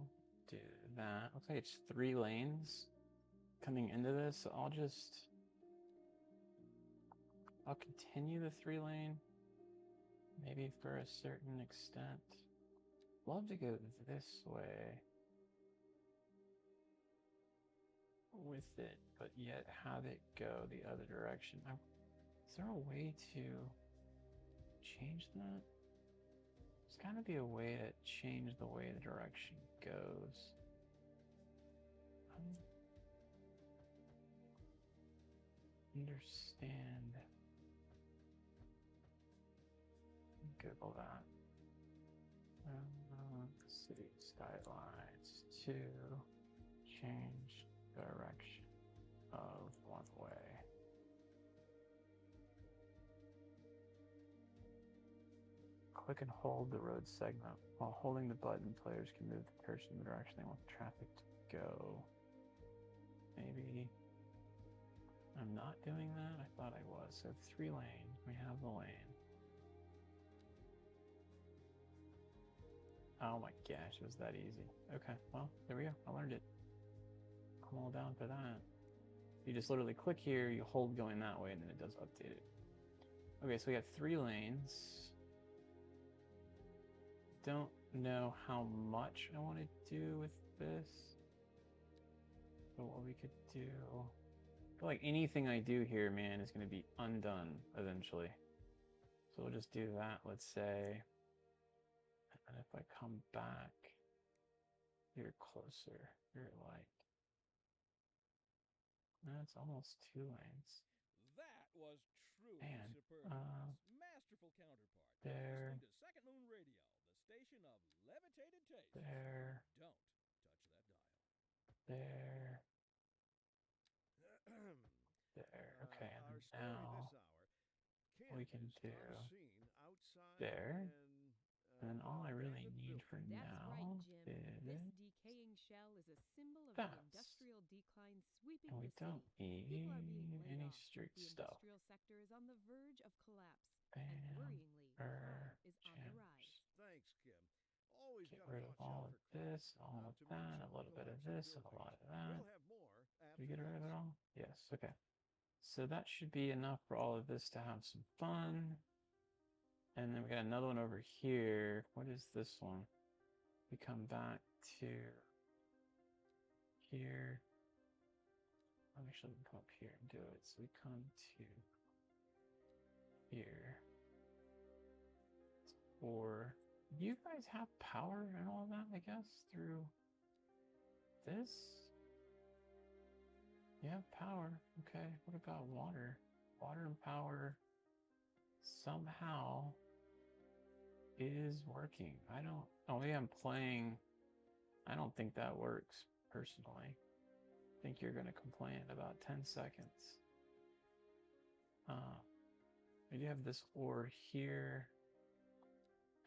Do that. Looks like it's 3 lanes coming into this. So I'll continue the 3-lane, maybe for a certain extent. Love to go this way with it, but yet have it go the other direction. Is there a way to change that? There's got to be a way to change the way the direction goes. Understand. Google that. City Skylines to change direction of one way. Click and hold the road segment. While holding the button, players can move the cursor in the direction they want the traffic to go. Maybe I'm not doing that? I thought I was. So 3 lanes. We have the lane. Oh my gosh, it was that easy. Okay, well, there we go. I learned it. I'm all down for that. You just literally click here, you hold going that way, and then it does update it. Okay, so we got 3 lanes. Don't know how much I want to do with this. But what we could do... I feel like anything I do here, man, is going to be undone eventually. So we'll just do that, let's say. And if I come back, you're closer, you're like... That's almost 2 lanes. That was truly Man, superb. Masterful counterpart. There. Listening to Second Moon Radio, the station of levitated taste. There. Don't touch that dial. There. There. Okay, and then now we can do there. And then all I really need for now This is decaying shell is a symbol of that. the industrial decline sweeping And we the don't city. People are being need laid any off. street The stuff. industrial sector is on the verge of collapse, Bam. and worryingly, crime is on the Gems. rise. Thanks, Kim. Always always Get got a rid of watch all out of for this, costs, all not of to that, mention a little bit of neglecting this, your and a lot things. of that. We'll have more Did after we get rid of this. it all? Yes, okay. So that should be enough for all of this to have some fun. And then we got another one over here. What is this one? We come back to here. Actually, we can come up here and do it. So we come to here. Or you guys have power and all that, I guess, through this? You have power. Okay. What about water? Water and power somehow is working. I don't. Oh, maybe I'm playing. I don't think that works personally. I think you're going to complain in about 10 seconds. We do have this ore here.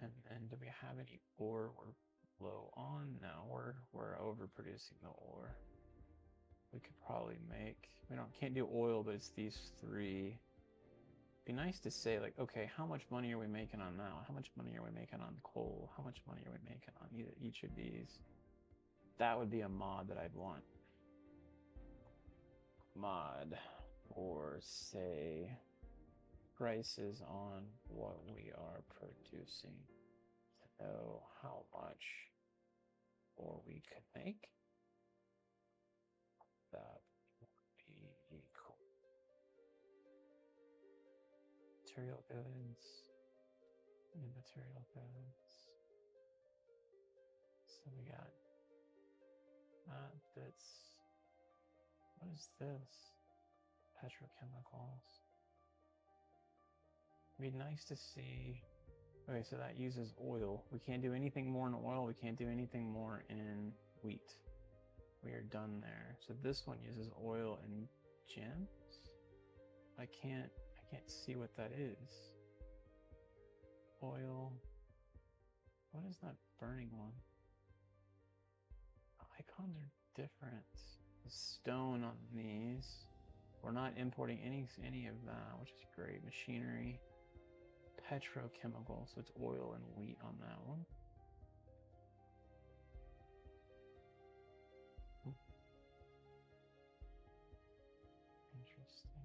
And then do we have any ore we're low on? No, we're overproducing the ore. We could probably make, can't do oil, but it's these three. Be nice to say like, okay, how much money are we making on that? How much money are we making on coal? How much money are we making on each of these? That would be a mod that I'd want. Mod, or say prices on what we are producing to know how much or we could make. That would be cool. Material goods and material goods. So we got that's what is this? Petrochemicals. It'd be nice to see. Okay, so that uses oil. We can't do anything more in oil. We can't do anything more in wheat. We are done there. So this one uses oil and gems. I can't see what that is. Oil. What is that burning one? Icons are different. The stone on these. We're not importing any of that, which is great. Machinery. Petrochemical, so it's oil and wheat on that one. Interesting.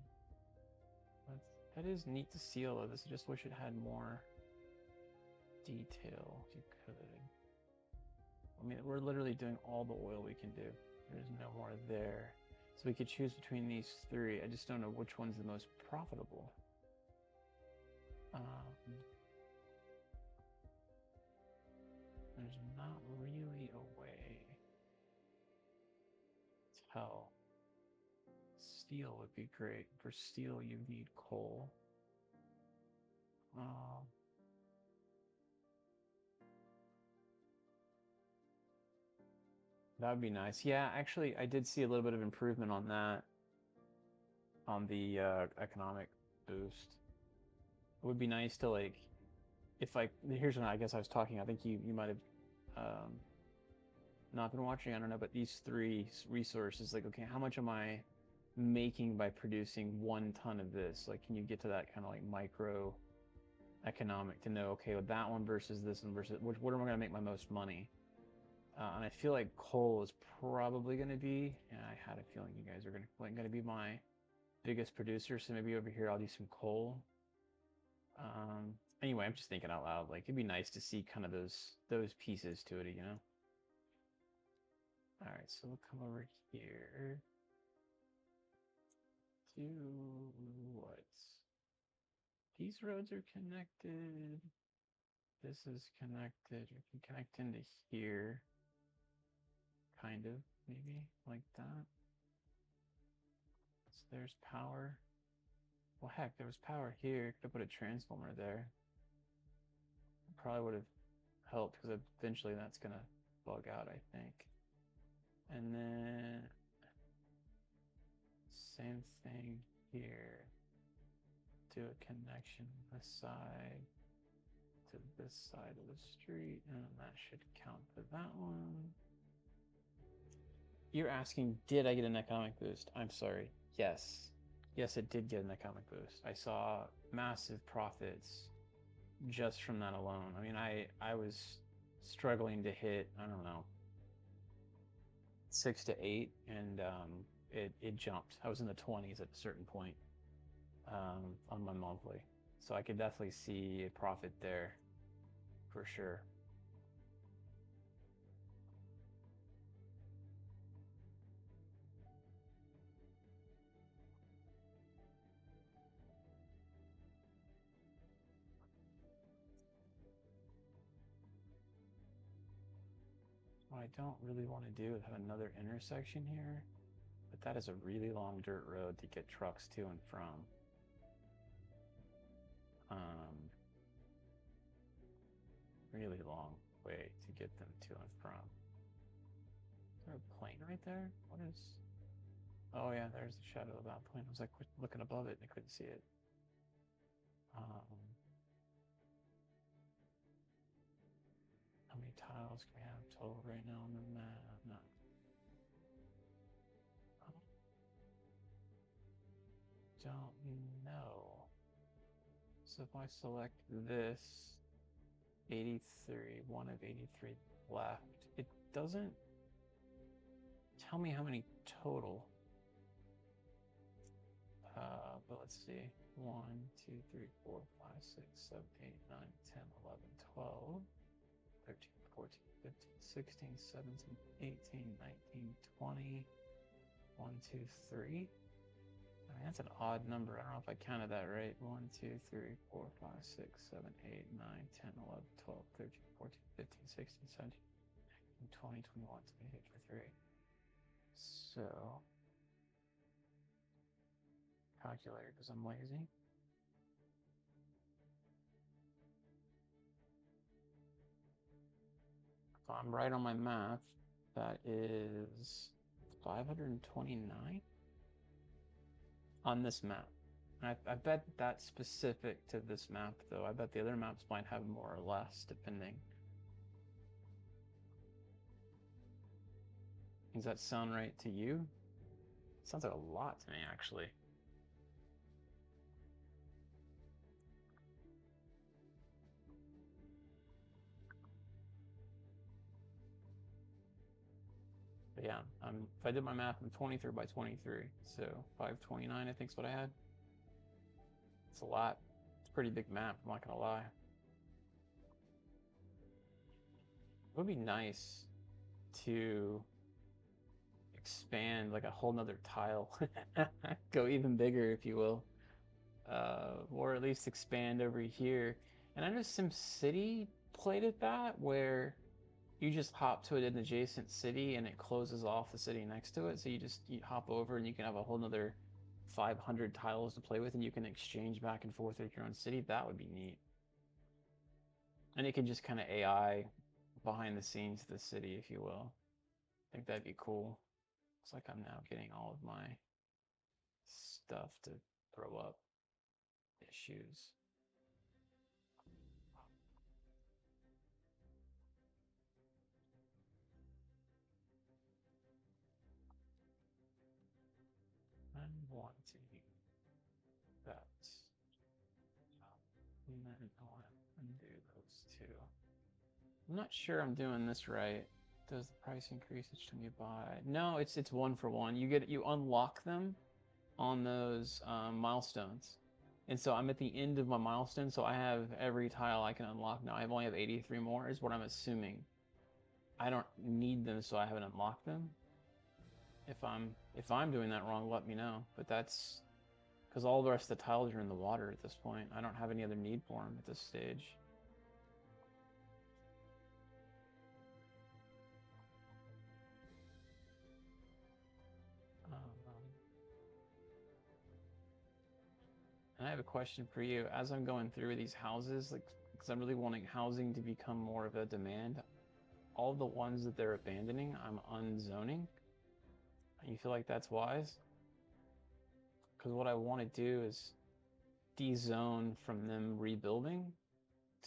That is neat to see all of this. I just wish it had more detail. If you could. I mean, we're literally doing all the oil we can do. There's no more there. So we could choose between these three. I just don't know which one's the most profitable. There's not really a way to tell. Steel would be great. For steel, you need coal. That would be nice. Yeah, actually, I did see a little bit of improvement on that, on the economic boost. It would be nice to like, here's when I guess I was talking. I think you might have not been watching. I don't know, but these three resources, like, okay, how much am I making by producing 1 ton of this? Like, can you get to that kind of like micro economic to know, okay, with that one versus this one versus what am I going to make my most money? And I feel like coal is probably going to be, and I had a feeling you guys are going to be my biggest producer. So maybe over here I'll do some coal. Anyway, I'm just thinking out loud. Like, it'd be nice to see kind of those pieces to it, you know? All right, so we'll come over here to what? These roads are connected. This is connected. We can connect into here. Kind of, maybe, like that. So there's power. Well, heck, there was power here. Could have put a transformer there. Probably would have helped, because eventually that's going to bug out, I think. And then same thing here. Do a connection this side to this side of the street, and that should count for that one. You're asking, did I get an economic boost? I'm sorry. Yes. Yes, it did get an economic boost. I saw massive profits just from that alone. I mean, I was struggling to hit, I don't know, 6 to 8, and it jumped. I was in the 20s at a certain point on my monthly. So I could definitely see a profit there for sure. What I don't really want to do is have another intersection here, but that is a really long dirt road to get trucks to and from. Really long way to get them to and from. Is there a plane right there? What is... Oh yeah, there's the shadow of that plane. I was like looking above it and I couldn't see it. How many tiles can we have total right now on the map? No. Don't know. So if I select this 83, one of 83 left, it doesn't tell me how many total. But let's see. 1, 2, 3, 4, 5, 6, 7, 8, 9, 10, 11, 12, 13, 14, 15, 16, 17, 18, 19, 20. 1, 2, 3. I mean, that's an odd number. I don't know if I counted that right. 1, 2, 3, 4, 5, 6, 7, 8, 9, 10, 11, 12, 13, 14, 15, 16, 17, 19, 20, 21, 22, 23. So, calculator because I'm lazy. If I'm right on my math, that is 529 on this map. I bet that's specific to this map, though. I bet the other maps might have more or less, depending. Does that sound right to you? It sounds like a lot to me, actually. But yeah, if I did my math, I'm 23 by 23, so 529 I think is what I had. It's a lot. It's a pretty big map, I'm not gonna lie. It would be nice to expand like a whole nother tile. Go even bigger, if you will. Or at least expand over here. And I know SimCity played at that, where you just hop to an adjacent city and it closes off the city next to it. So you hop over and you can have a whole nother 500 tiles to play with, and you can exchange back and forth with your own city. That would be neat. And it can just kind of AI behind the scenes the city, if you will. I think that'd be cool. Looks like I'm now getting all of my stuff to throw up issues. I'm wanting that. And then I want to undo those two. I'm not sure I'm doing this right. Does the price increase each time you buy? No, it's 1 for 1. You unlock them on those milestones. And so I'm at the end of my milestone, so I have every tile I can unlock now. I only have 83 more, is what I'm assuming. I don't need them, so I haven't unlocked them. If I'm doing that wrong, let me know. But that's because all the rest of the tiles are in the water at this point. I don't have any other need for them at this stage. And I have a question for you. As I'm going through these houses, like, because I'm really wanting housing to become more of a demand, all the ones that they're abandoning, I'm unzoning. You feel like that's wise? Because what I want to do is de-zone from them rebuilding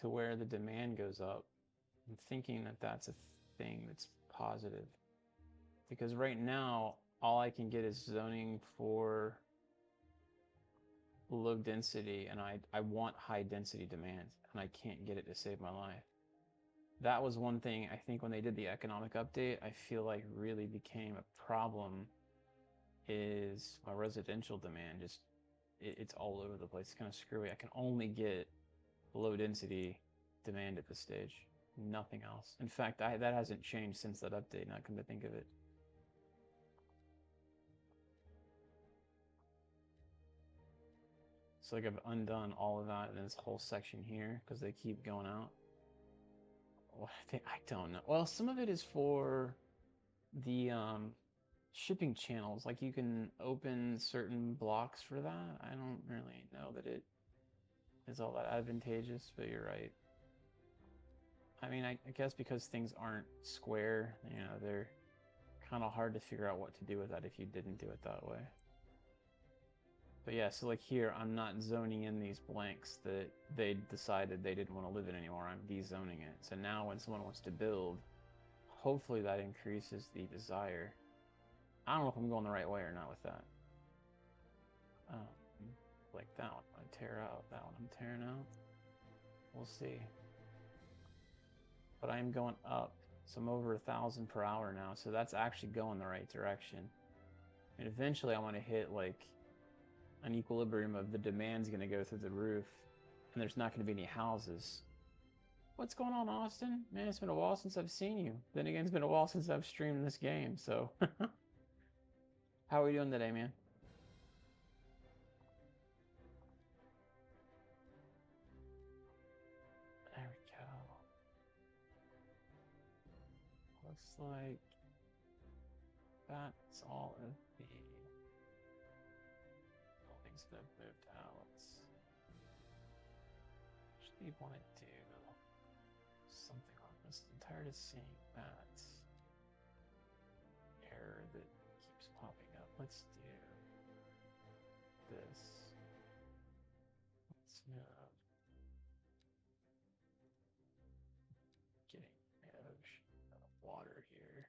to where the demand goes up. I'm thinking that that's a thing that's positive. Because right now, all I can get is zoning for low density, and I want high density demand, and I can't get it to save my life. that was one thing I think when they did the economic update, I feel like really became a problem is my residential demand. Just it's all over the place. It's kind of screwy. I can only get low density demand at this stage, nothing else. In fact, that hasn't changed since that update, not come to think of it. So like I've undone all of that in this whole section here because they keep going out. Well, I don't know. Well, some of it is for the shipping channels. Like you can open certain blocks for that. I don't really know that it is all that advantageous, but you're right. I mean, I guess because things aren't square, you know, they're kind of hard to figure out what to do with that if you didn't do it that way. But yeah, so like here, I'm not zoning in these blanks that they decided they didn't want to live in anymore. I'm dezoning it. So now when someone wants to build, hopefully that increases the desire. I don't know if I'm going the right way or not with that. Like that one, I tear out. That one, I'm tearing out. We'll see. But I'm going up. So I'm over 1,000 per hour now. So that's actually going the right direction. And eventually I want to hit like an equilibrium of the demand's going to go through the roof and there's not going to be any houses. What's going on, Austin? Man, it's been a while since I've seen you. Then again, it's been a while since I've streamed this game, so. How are we doing today, man? There we go. Looks like that's all of the buildings that have moved out. Actually want to do something on this. I'm tired of seeing that error that keeps popping up. Let's do this. Let's move. Getting rid of water here.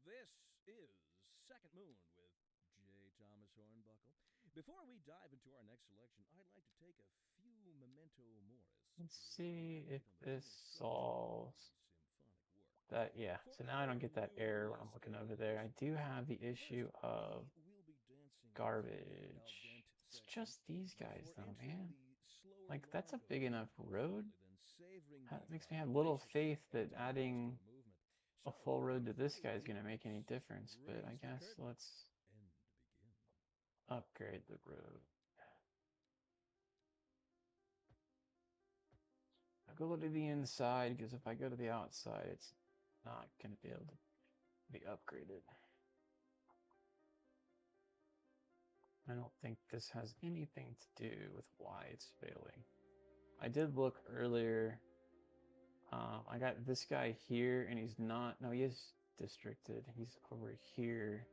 This is Second Moon with J. Thomas Hornbuckle. Before we dive into our next selection, I'd like to take a few memento moris. Let's see if this solves that. Yeah, so now I don't get that error when I'm looking over there. I do have the issue of garbage. It's just these guys though, man. Like, that's a big enough road. That makes me have little faith that adding a full road to this guy is going to make any difference, but I guess let's upgrade the road. I'll go to the inside because if I go to the outside, it's not going to be able to be upgraded. I don't think this has anything to do with why it's failing. I did look earlier. I got this guy here, and he's not. No, he is districted. He's over here.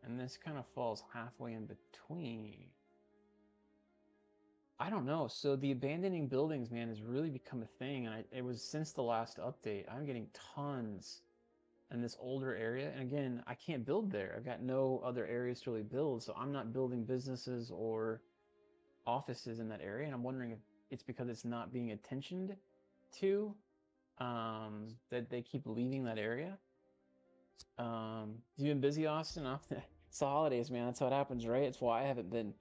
And this kind of falls halfway in between. I don't know. So the abandoning buildings, man, has really become a thing. And it was since the last update. I'm getting tons in this older area. And again, I can't build there. I've got no other areas to really build. So I'm not building businesses or offices in that area. And I'm wondering if it's because it's not being attentioned to, that they keep leaving that area. You been busy, Austin? It's the holidays, man. That's how it happens, right? It's why I haven't been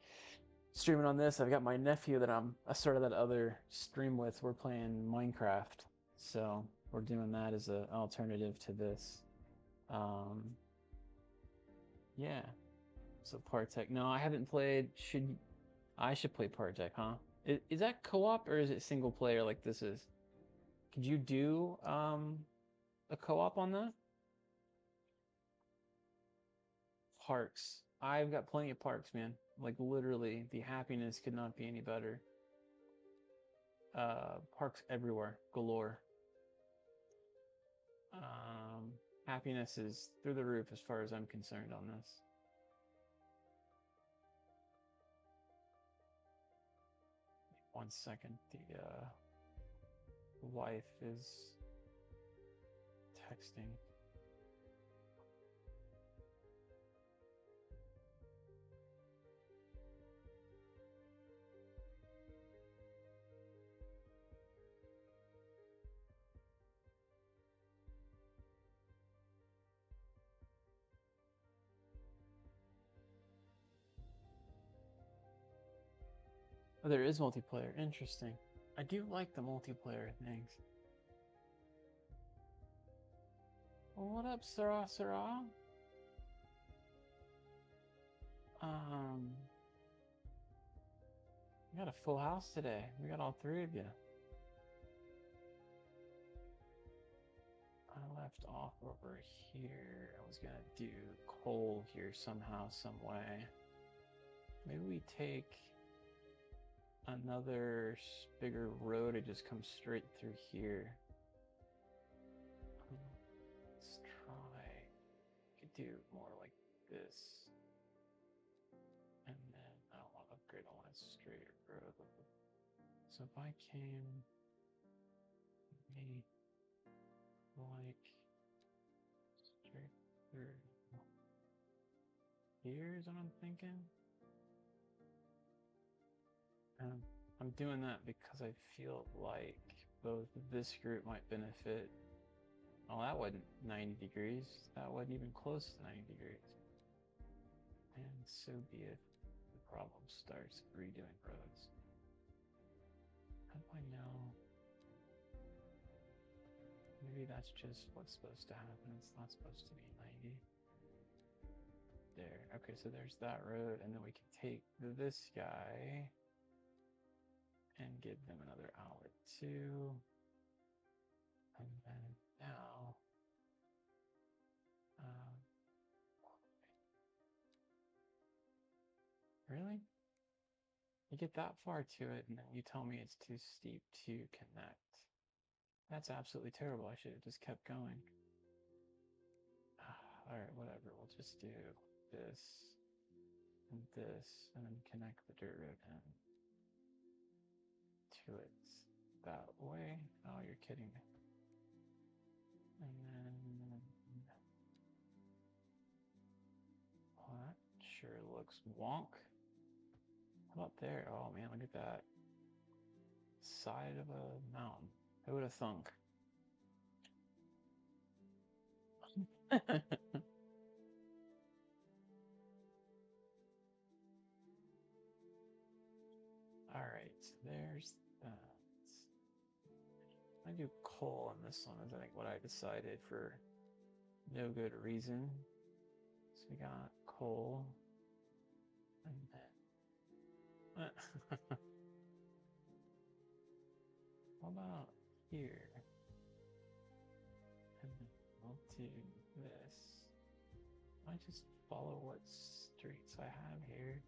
streaming on this. I've got my nephew that I started that other stream with. We're playing Minecraft, so we're doing that as an alternative to this. Yeah. So Partech. No, I haven't played. I should play Partech, huh? Is that co-op or is it single player like this is? Could you do a co-op on that? Parks. I've got plenty of parks, man. Like literally, the happiness could not be any better. Parks everywhere, galore. Happiness is through the roof as far as I'm concerned on this. One second, the wife is texting. Oh, there is multiplayer. Interesting. I do like the multiplayer things. Well, what up, Sarah? Sarah? We got a full house today. We got all three of you. I left off over here. I was gonna do coal here somehow, some way. Maybe we take another bigger road. It just comes straight through here. Let's try. Could do more like this. And then I don't want to upgrade. I want a straight road. So if I came maybe like straight through here's what I'm thinking. I'm doing that because I feel like both this group might benefit. Oh, that wasn't 90 degrees. That wasn't even close to 90 degrees. And so be it. The problem starts redoing roads. How do I know? Maybe that's just what's supposed to happen. It's not supposed to be 90. There. Okay, so there's that road, and then we can take this guy and give them another outlet too. And then now, really? You get that far to it, and then you tell me it's too steep to connect. That's absolutely terrible. I should have just kept going. All right, whatever. We'll just do this and this, and then connect the dirt road in to it that way. Oh, you're kidding me. And then, oh, that sure looks wonk. How about there? Oh man, look at that. Side of a mountain. Who would have thunk? All right, so there's that. I do coal on this one, is I think what I decided for no good reason. So we got coal, and then how about here? And then we'll do this. I just follow what streets I have here,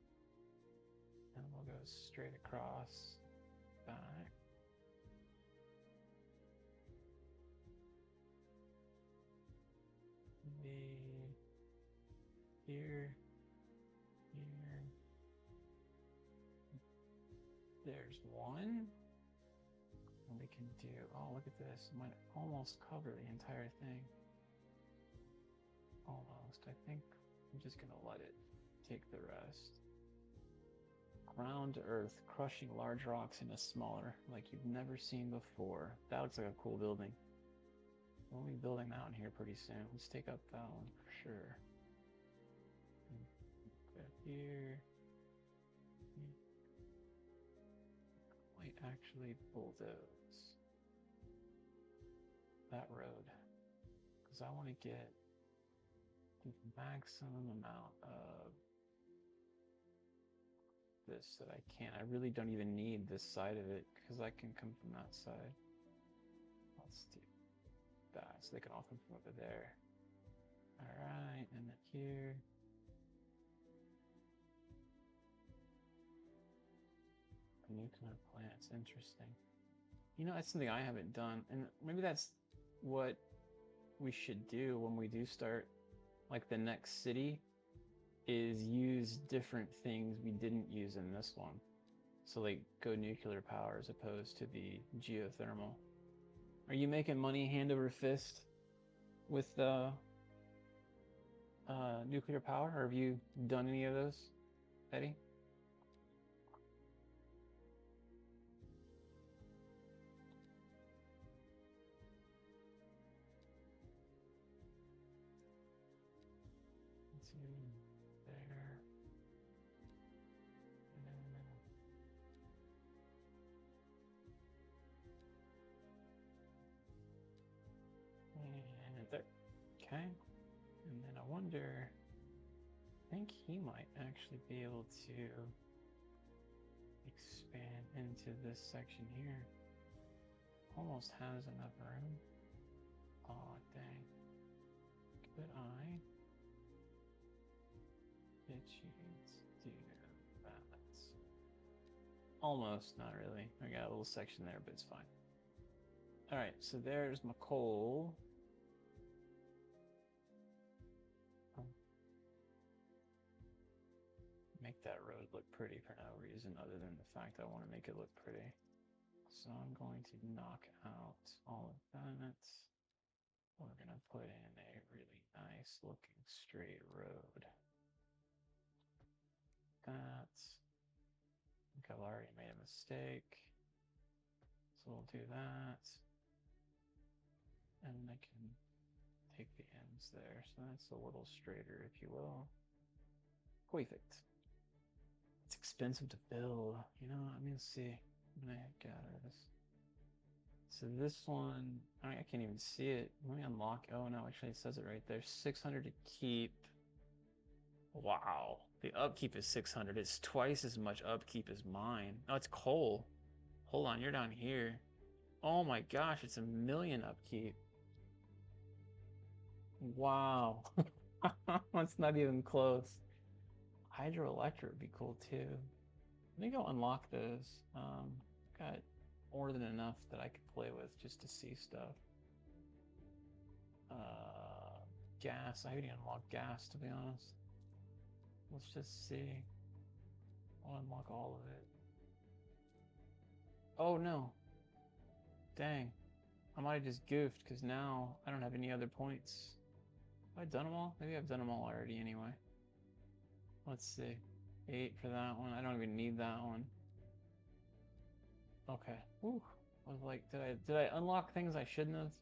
and we'll go straight across back. Here, there's one. And we can do, oh, look at this. Might almost cover the entire thing. Almost. I think I'm just gonna let it take the rest. Ground to earth, crushing large rocks into smaller, like you've never seen before. That looks like a cool building. We'll be building that one here pretty soon. Let's take up that one for sure. Go here. Might actually bulldoze that road because I want to get the maximum amount of this that I can. I really don't even need this side of it because I can come from that side. Let's do that so they can all come from over there. All right, and then here. Nuclear plants, interesting. You know, that's something I haven't done, and maybe that's what we should do when we do start, like the next city, is use different things we didn't use in this one. So like go nuclear power as opposed to the geothermal. Are you making money hand over fist with the nuclear power, or have you done any of those, Eddie? There. Okay. And then I wonder, I think he might actually be able to expand into this section here. Almost has enough room. Aw, dang. Could I get you to do that? Almost, not really. I got a little section there, but it's fine. All right, so there's my coal. Make that road look pretty for no reason other than the fact I want to make it look pretty. So I'm going to knock out all of that. We're going to put in a really nice looking straight road. That. I think I've already made a mistake. So we'll do that. And I can take the ends there. So that's a little straighter, if you will. Perfect. It's expensive to build. You know, I mean, let's see. I'm gonna get out of this. So this one, I can't even see it. Let me unlock. Oh no, actually it says it right there. 600 to keep. Wow. The upkeep is 600. It's twice as much upkeep as mine. Oh, it's coal. Hold on, you're down here. Oh my gosh, it's 1,000,000 upkeep. Wow. That's not even close. Hydroelectric would be cool too. Let me go unlock those. Got more than enough that I could play with just to see stuff. Gas. I haven't unlocked gas, to be honest. Let's just see. I'll unlock all of it. Oh no. Dang. I might have just goofed because now I don't have any other points. Have I done them all? Maybe I've done them all already anyway. Let's see. 8 for that one. I don't even need that one. Okay. Whew. I was like, did I unlock things I shouldn't have?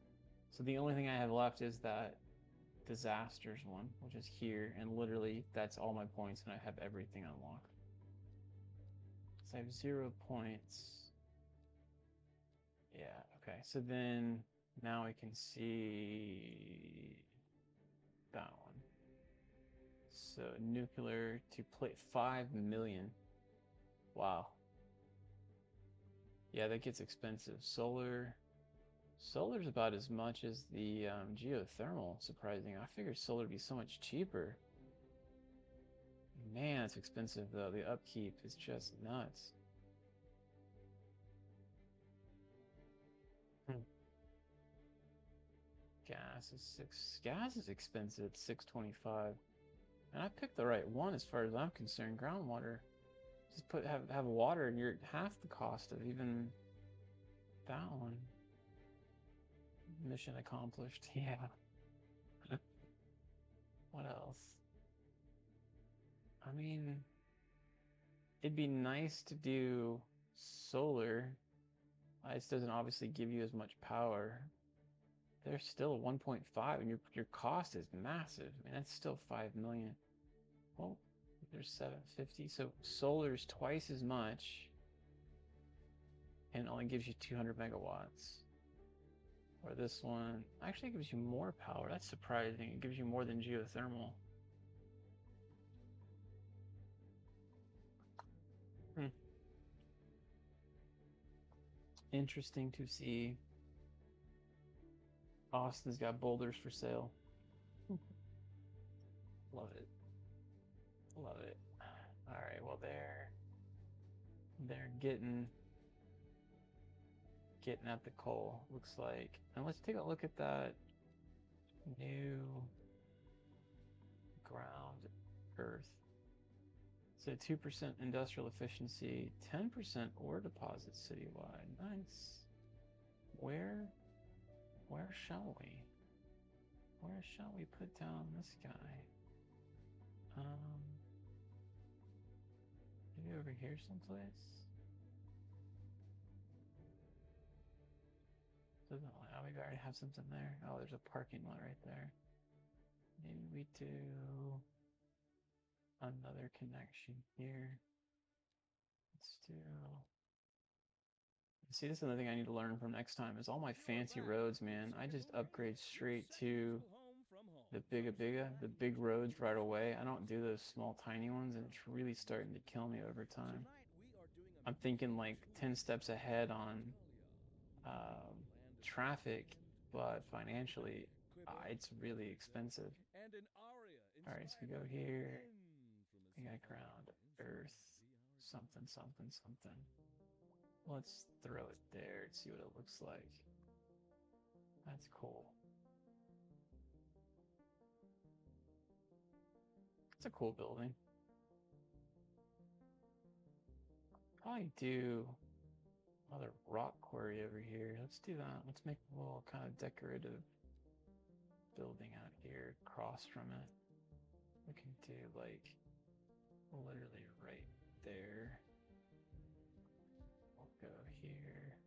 So the only thing I have left is that disasters one, which is here, and literally that's all my points, and I have everything unlocked. So I have 0 points. Yeah, okay. So then now I can see that one. So nuclear to plate 5,000,000. Wow. Yeah, that gets expensive. Solar's about as much as the geothermal, surprising. I figured solar would be so much cheaper. Man, it's expensive though. The upkeep is just nuts. Gas is expensive at 625. And I picked the right one as far as I'm concerned. Groundwater. Just have water and you're half the cost of even that one. Mission accomplished. Yeah. What else? I mean, it'd be nice to do solar. It doesn't obviously give you as much power. There's still 1.5 and your cost is massive. I mean, that's still 5,000,000. Well, there's 750. So solar's twice as much and only gives you 200 megawatts. Or this one actually gives you more power. That's surprising. It gives you more than geothermal. Interesting to see. Austin's got boulders for sale. Love it. Love it. All right, well they're getting at the coal, looks like. And let's take a look at that new ground earth. So 2% industrial efficiency, 10% ore deposit citywide. Nice. Where shall we? Where shall we put down this guy? Maybe over here someplace? Doesn't like, oh, maybe I already have something there. Oh, there's a parking lot right there. Maybe we do another connection here. Let's do. See, this is another thing I need to learn from next time is all my fancy roads, man. I just upgrade straight to the big roads right away. I don't do those small tiny ones, and it's really starting to kill me over time. I'm thinking like 10 steps ahead on traffic, but financially, it's really expensive. All right, so we go here. We got ground, earth, something, something, something. Let's throw it there and see what it looks like. That's cool. It's a cool building. Probably do another rock quarry over here. Let's do that. Let's make a little kind of decorative building out here across from it. We can do like literally right there. We'll go here.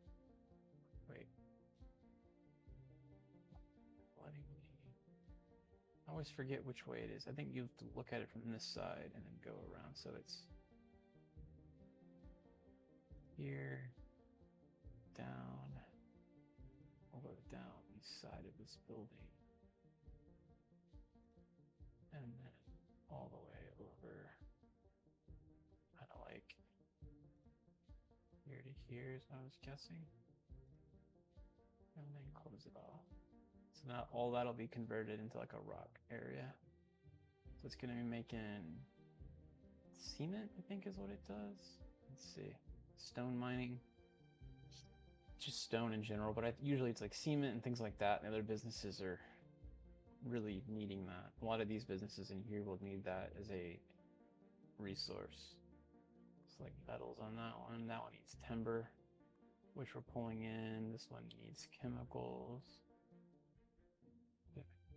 Wait. Letting me. I always forget which way it is. I think you have to look at it from this side and then go around. So it's here, down, all the way down the side of this building, and then all the way over, kind of like here to here is what I was guessing, and then close it off. So now all that'll be converted into like a rock area. So it's gonna be making cement, I think is what it does. Let's see. Stone mining, just stone in general, but usually it's like cement and things like that, and other businesses are really needing that. A lot of these businesses in here will need that as a resource. It's like metals on that one. That one needs timber, which we're pulling in. This one needs chemicals.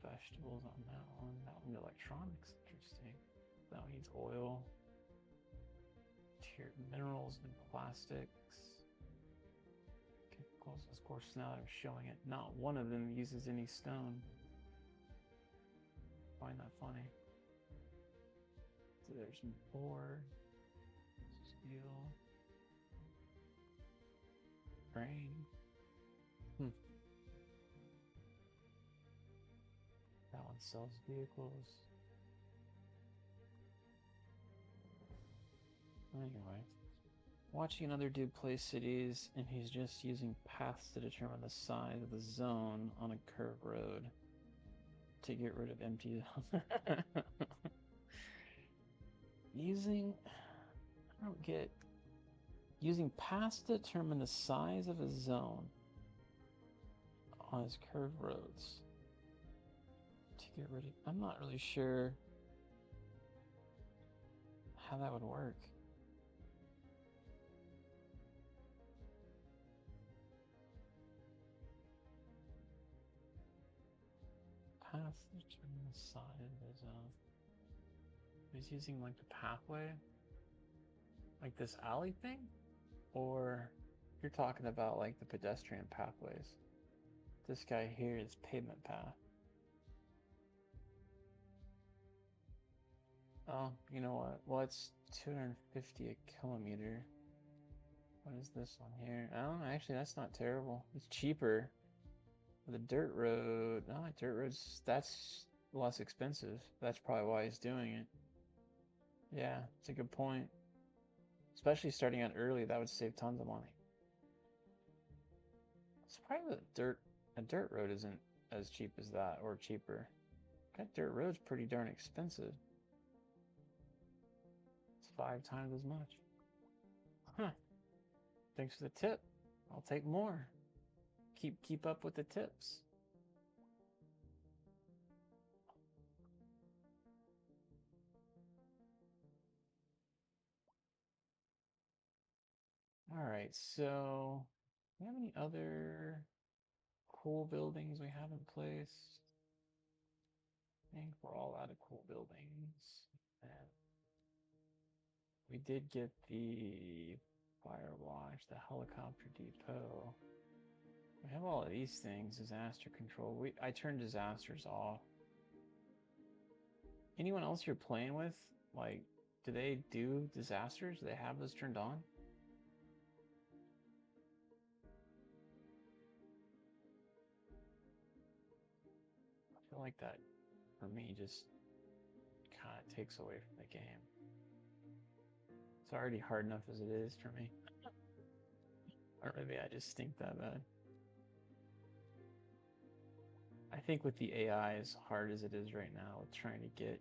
Vegetables on that one. That one electronics, interesting. That one needs oil. Minerals and plastics. Chemicals, of course, now they're showing it. Not one of them uses any stone. I find that funny. So there's board, steel, grain. That one sells vehicles. Anyway, watching another dude play cities, and he's just using paths to determine the size of the zone on a curved road to get rid of empty. I don't get, using paths to determine the size of a zone on his curved roads to get rid of, I'm not really sure how that would work. Paths to determine the size of the zone. He's using like the pathway, like this alley thing, or you're talking about like the pedestrian pathways. This guy here is pavement path. Oh, you know what? Well, it's 250 a kilometer. What is this one here? Oh, actually, that's not terrible. It's cheaper. The dirt road, no, dirt roads, that's less expensive. That's probably why he's doing it. Yeah, it's a good point. Especially starting out early, that would save tons of money. It's probably a dirt road isn't as cheap as that, or cheaper. That dirt road's pretty darn expensive. It's 5 times as much. Huh. Thanks for the tip. I'll take more. Keep up with the tips. All right, so do we have any other cool buildings we haven't placed? I think we're all out of cool buildings. And we did get the Firewatch, the helicopter depot. We have all of these things, disaster control. I turned disasters off. Anyone else you're playing with, like, do they do disasters? Do they have those turned on? I feel like that for me just kind of takes away from the game. It's already hard enough as it is for me. Or maybe I just stink that bad. I think with the AI, as hard as it is right now, with trying to get...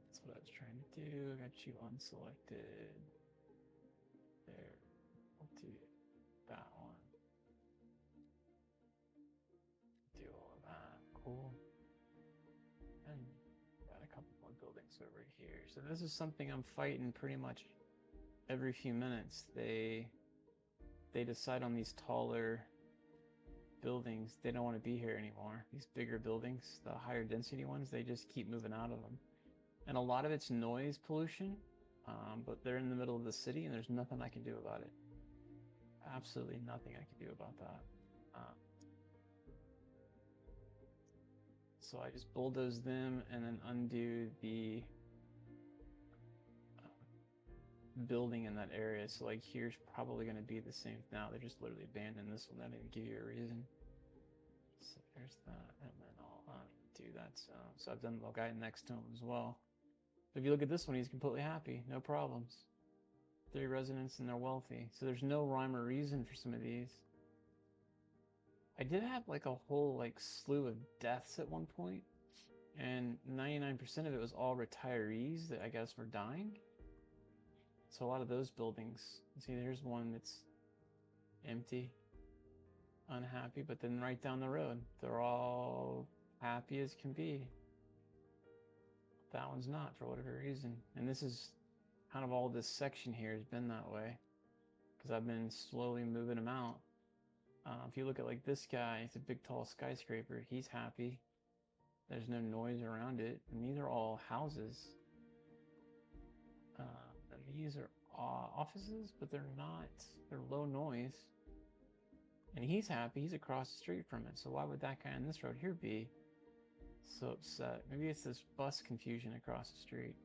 That's what I was trying to do. I got you unselected. There. We'll do that one. Do all of that. Cool. And got a couple more buildings over here. So this is something I'm fighting pretty much every few minutes. They decide on these taller buildings. They don't want to be here anymore. These bigger buildings, the higher density ones, they just keep moving out of them. And a lot of it's noise pollution, but they're in the middle of the city and there's nothing I can do about it. Absolutely nothing I can do about that. So I just bulldoze them and then undo the building in that area. So like here's probably going to be the same. Now they just literally abandoned this one. They didn't give you a reason. So there's that, and then I'll do that. So I've done the guy next to him as well. If you look at this one, he's completely happy, no problems. 3 residents and they're wealthy. So there's no rhyme or reason for some of these. I did have like a whole like slew of deaths at one point, and 99% of it was all retirees that I guess were dying. So a lot of those buildings, see there's one that's empty, unhappy, but then right down the road, they're all happy as can be. That one's not for whatever reason. And this is kind of all this section here has been that way because I've been slowly moving them out. If you look at like this guy, it's a big tall skyscraper. He's happy. There's no noise around it. And these are all houses. And these are offices, but they're not. They're low noise. And he's happy. He's across the street from it. So why would that guy on this road here be so upset? Maybe it's this bus confusion across the street.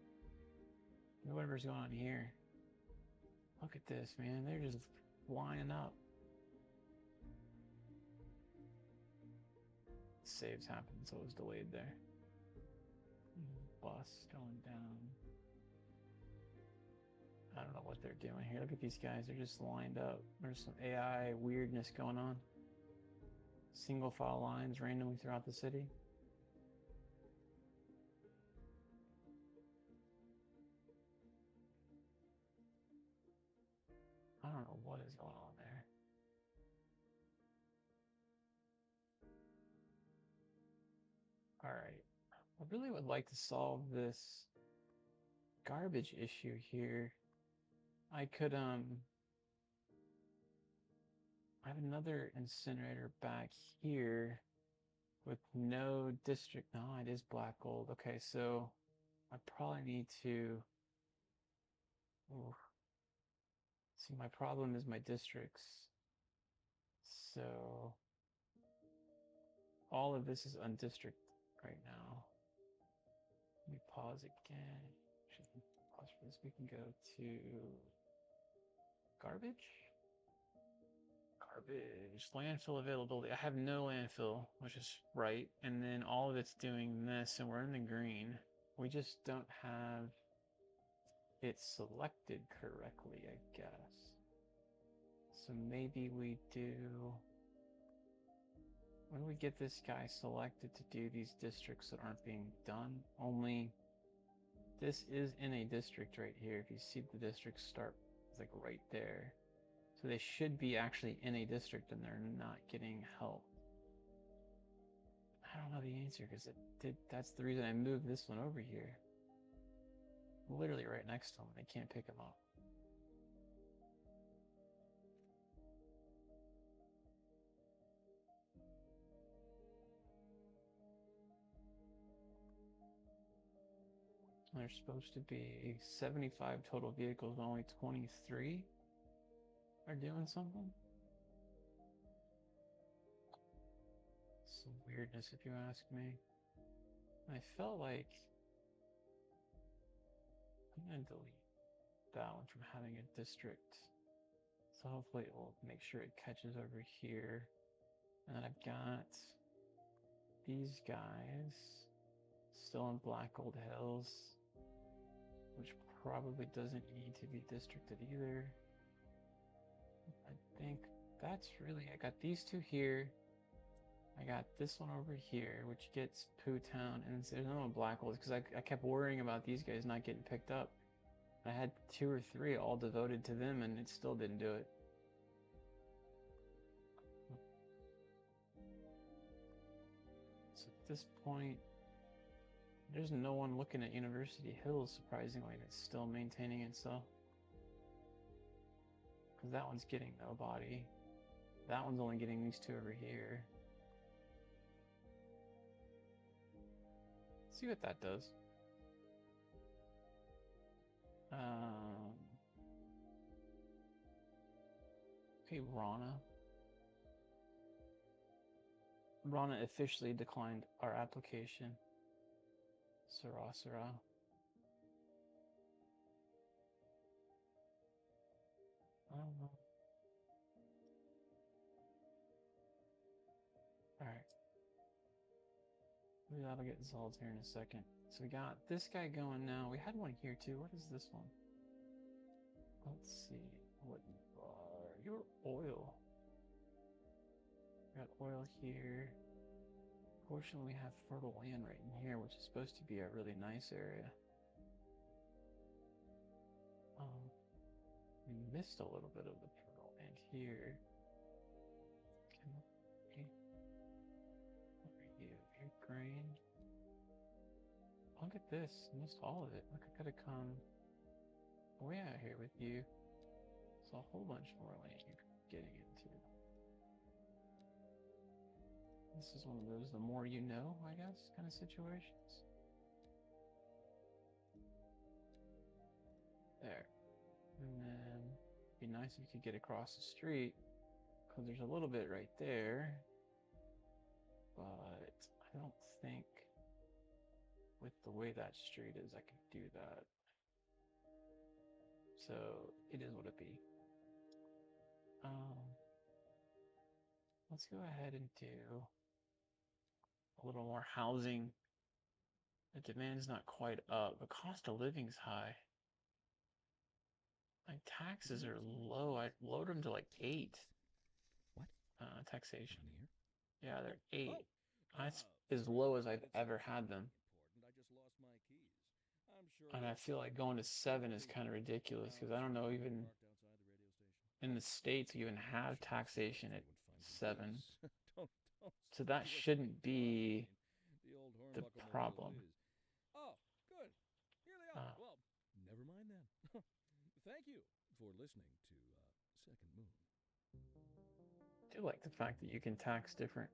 Whatever's going on here. Look at this, man. They're just flying up. Saves happened, so it was delayed there. Bus going down. I don't know what they're doing here. Look at these guys. They're just lined up. There's some AI weirdness going on. Single file lines randomly throughout the city. I don't know what is going on there. All right. I really would like to solve this garbage issue here. I could, I have another incinerator back here with no district. No, it is black gold. Okay, so I probably need to, ooh. See, my problem is my districts. So all of this is undistrict right now. Let me pause again. Actually, pause for this. We can go to garbage. Garbage. Landfill availability. I have no landfill, which is right. And then all of it's doing this, and we're in the green. We just don't have it selected correctly, I guess. So maybe we do... When we get this guy selected to do these districts that aren't being done, only this is in a district right here. If you see the districts start, it's like right there. So they should be actually in a district and they're not getting help. I don't know the answer because that's the reason I moved this one over here. Literally right next to them. They can't pick them up. There's supposed to be 75 total vehicles, but only 23 are doing something. Some weirdness, if you ask me. I felt like I'm gonna delete that one from having a district. So hopefully it will make sure it catches over here. And then I've got these guys still in Black Gold Hills, which probably doesn't need to be districted either. I think that's really, I got these two here. I got this one over here, which gets Pooh Town, and there's no Black Gold because I kept worrying about these guys not getting picked up. I had 2 or 3 all devoted to them, and it still didn't do it. So at this point, there's no one looking at University Hills, surprisingly, and it's still maintaining itself. Because that one's getting nobody. That one's only getting these 2 over here. See what that does. Okay, Rana. Rana officially declined our application. Sarah. I don't know. Alright. Maybe that'll get solved here in a second. So we got this guy going now. We had one here too. What is this one? Let's see. What are your oil? We got oil here. Fortunately, we have fertile land right in here, which is supposed to be a really nice area. We missed a little bit of the fertile land here. Your grain. Look at this. Missed all of it. Look, I could have come way out here with you. There's a whole bunch more land you're getting into. This is one of those the more you know, I guess, kind of situations. There. And then it'd be nice if you could get across the street, because there's a little bit right there. But I don't think with the way that street is, I could do that. So it is what it be. Let's go ahead and do a little more housing. The demand's not quite up. The cost of living's high. Like taxes are low. I load them to like 8. What? Taxation. Down here? Yeah, they're 8. Oh. That's as low as I've ever had them. Important. I just lost my keys. I'm sure. And I feel like going to 7 is kind of ridiculous because I don't know, even in the States you even have taxation at 7. So that shouldn't be the problem. Oh, good. Here they are. Well, never mind then. Thank you for listening to Second Moon. I do like the fact that you can tax different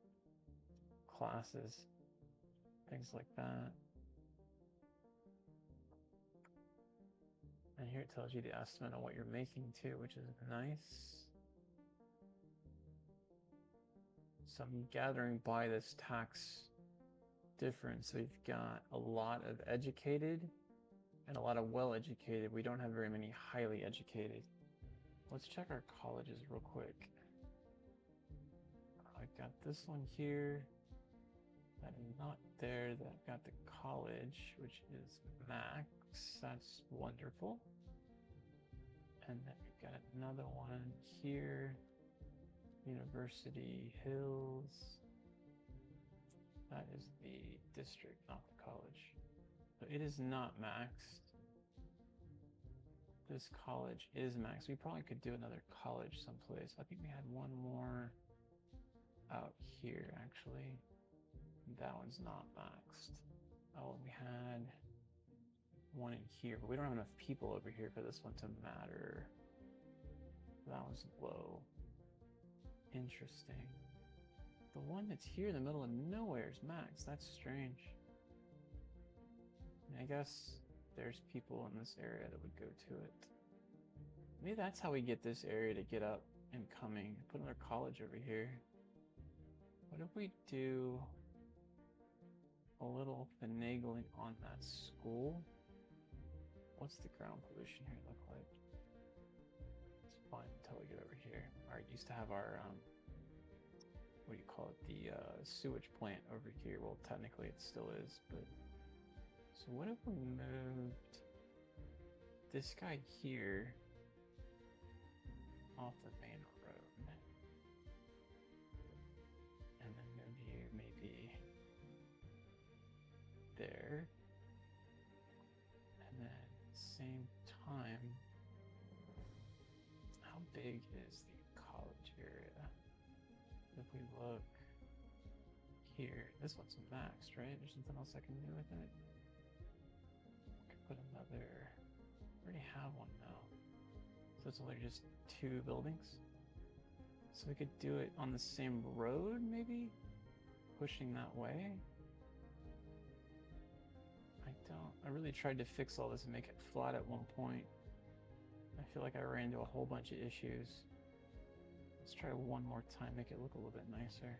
classes, things like that. And here it tells you the estimate on what you're making too, which is nice. So I'm gathering by this tax difference, we've got a lot of educated and a lot of well-educated. We don't have very many highly educated. Let's check our colleges real quick. I've got this one here. That is not there. I've got the college, which is Max. That's wonderful. And then we've got another one here. University Hills. That is the district, not the college. So it is not maxed. This college is maxed. We probably could do another college someplace. I think we had one more out here, actually. That one's not maxed. Oh, we had one in here, but we don't have enough people over here for this one to matter. That one's low. Interesting. The one that's here in the middle of nowhere is maxed. That's strange. I guess there's people in this area that would go to it. Maybe that's how we get this area to get up and coming. Put another college over here. What if we do a little finagling on that school? What's the ground pollution here look like? It's fine until we get over here. Alright, used to have our what do you call it? The a sewage plant over here. Well, technically it still is, but so what if we moved this guy here off the main road, and then move you maybe there, and then same time, how big is the college area? If we look here, this one's maxed, right? There's nothing else I can do with it. I could put another, I already have one now. So it's only just 2 buildings. So we could do it on the same road, maybe? Pushing that way? I really tried to fix all this and make it flat at one point. I feel like I ran into a whole bunch of issues. Let's try one more time, make it look a little bit nicer.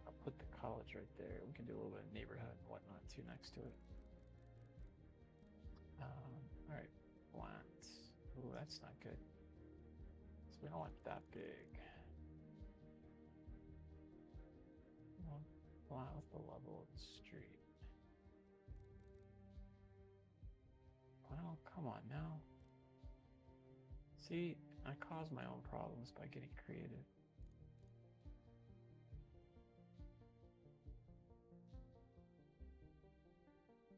I'll put the college right there. We can do a little bit of neighborhood and whatnot too next to it. All right, flat. Ooh, that's not good. So we don't want that big. We want flat with the level of the street. Well, come on now. See, I cause my own problems by getting creative.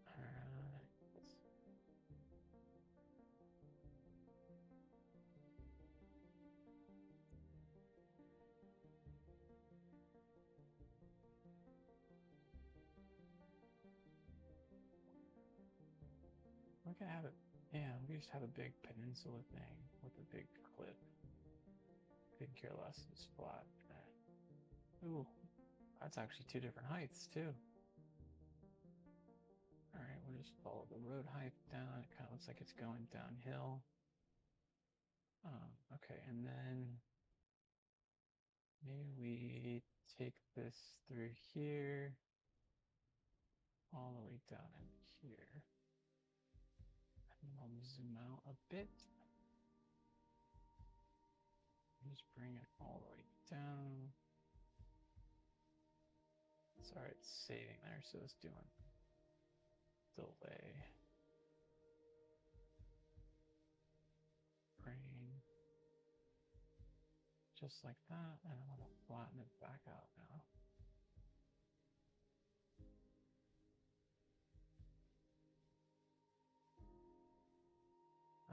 Alright. We can have it. Yeah, we just have a big peninsula thing with a big cliff. Couldn't care less. It's flat. Ooh, that's actually 2 different heights too. All right, we'll just follow the road height down. It kind of looks like it's going downhill. Okay, and then maybe we take this through here, all the way down in here. And then I'll zoom out a bit. Just bring it all the way down. Sorry, it's saving there, so it's doing delay. Bring just like that, and I'm gonna flatten it back out now.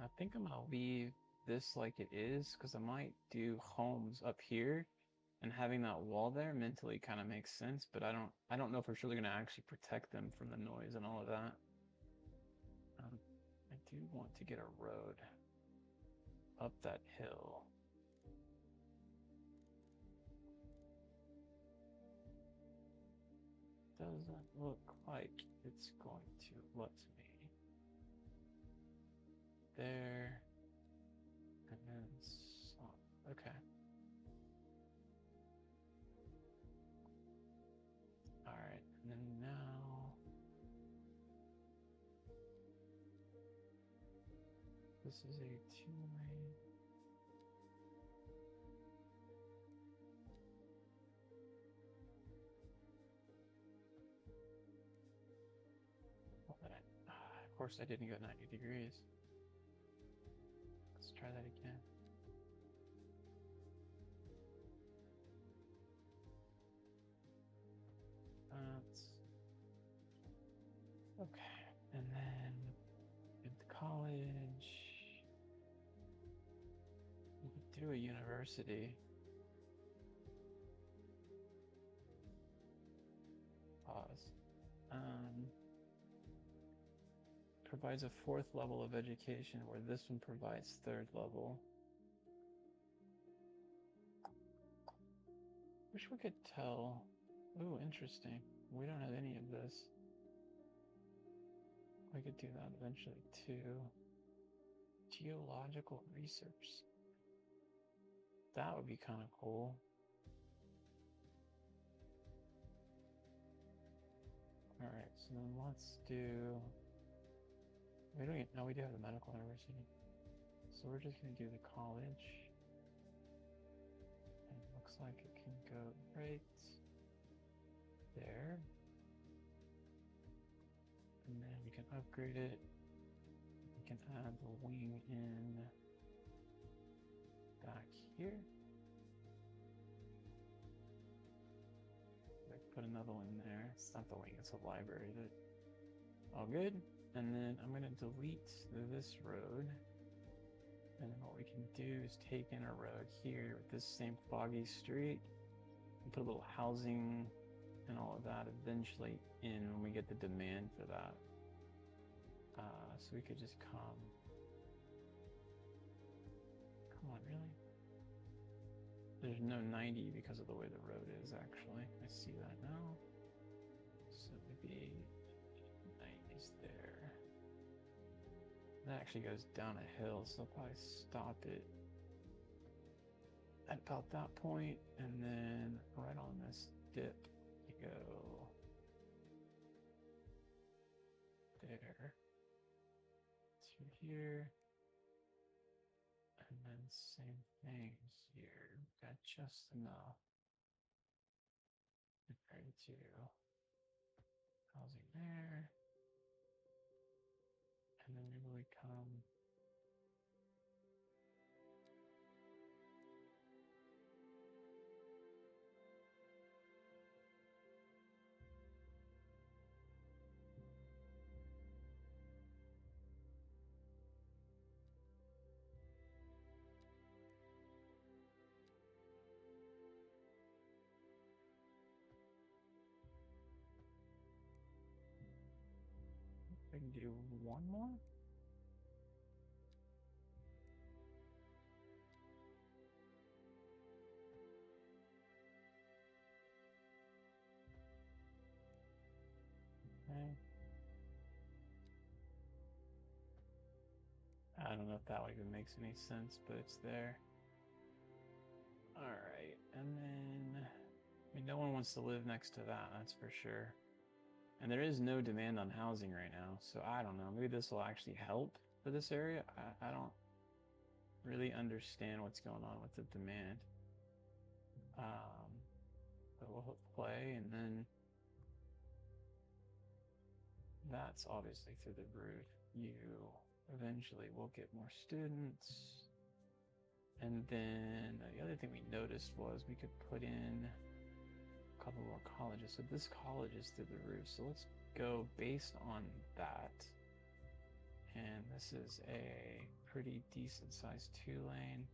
I think I'm gonna leave this like it is, because I might do homes up here, and having that wall there mentally kind of makes sense, but I don't know if it's really gonna actually protect them from the noise and all of that. I do want to get a road up that hill. Doesn't look like it's going to let me. There. And then some. Okay. Alright, and then now this is a 2-lane. Of course I didn't go 90 degrees. Let's try that again. Okay, and then in college, we could do a university. Pause. Provides a 4th level of education, where this one provides 3rd level. Wish we could tell. Ooh, interesting. We don't have any of this. We could do that eventually too. Geological research. That would be kind of cool. Alright, so then let's do... We don't even, no, we do have the medical university. So we're just going to do the college. And it looks like it can go right there. And then we can upgrade it. We can add the wing in back here. Like put another one there. It's not the wing, it's a library. But all good. And then I'm gonna delete this road. And then what we can do is take in a road here with this same foggy street and put a little housing and all of that eventually in when we get the demand for that. So we could just come on, really? There's no 90 because of the way the road is, actually. I see that now. So maybe 90's there. That actually goes down a hill, so I'll probably stop it at about that point, and then right on this dip, you go there to here, and then same thing here. Got just enough compared to housing there, and then maybe we come I can do one more. Okay. I don't know if that even makes any sense, but it's there. All right, and then I mean, no one wants to live next to that, that's for sure. And there is no demand on housing right now, so I don't know. Maybe this will actually help for this area. I don't really understand what's going on with the demand. But we'll hit play, and then that's obviously through the roof. You eventually will get more students. And then the other thing we noticed was we could put in a couple more colleges. So this college is through the roof. So let's go based on that. And this is a pretty decent sized 2-lane.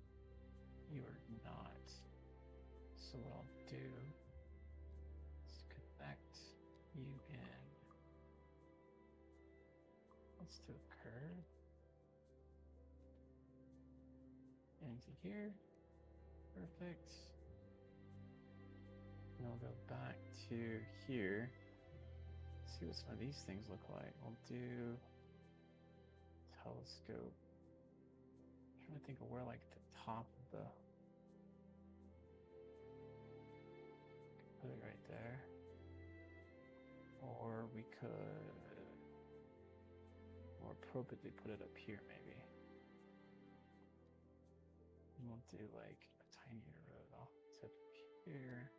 You are not. So what I'll do is connect you in. Let's do a curve into here. Perfect. And I'll go back to here. See what some of these things look like. We'll do telescope. I'm trying to think of where like the top of the, put it right there. Or we could more appropriately put it up here maybe. And we'll do like a tinier road off the tip here.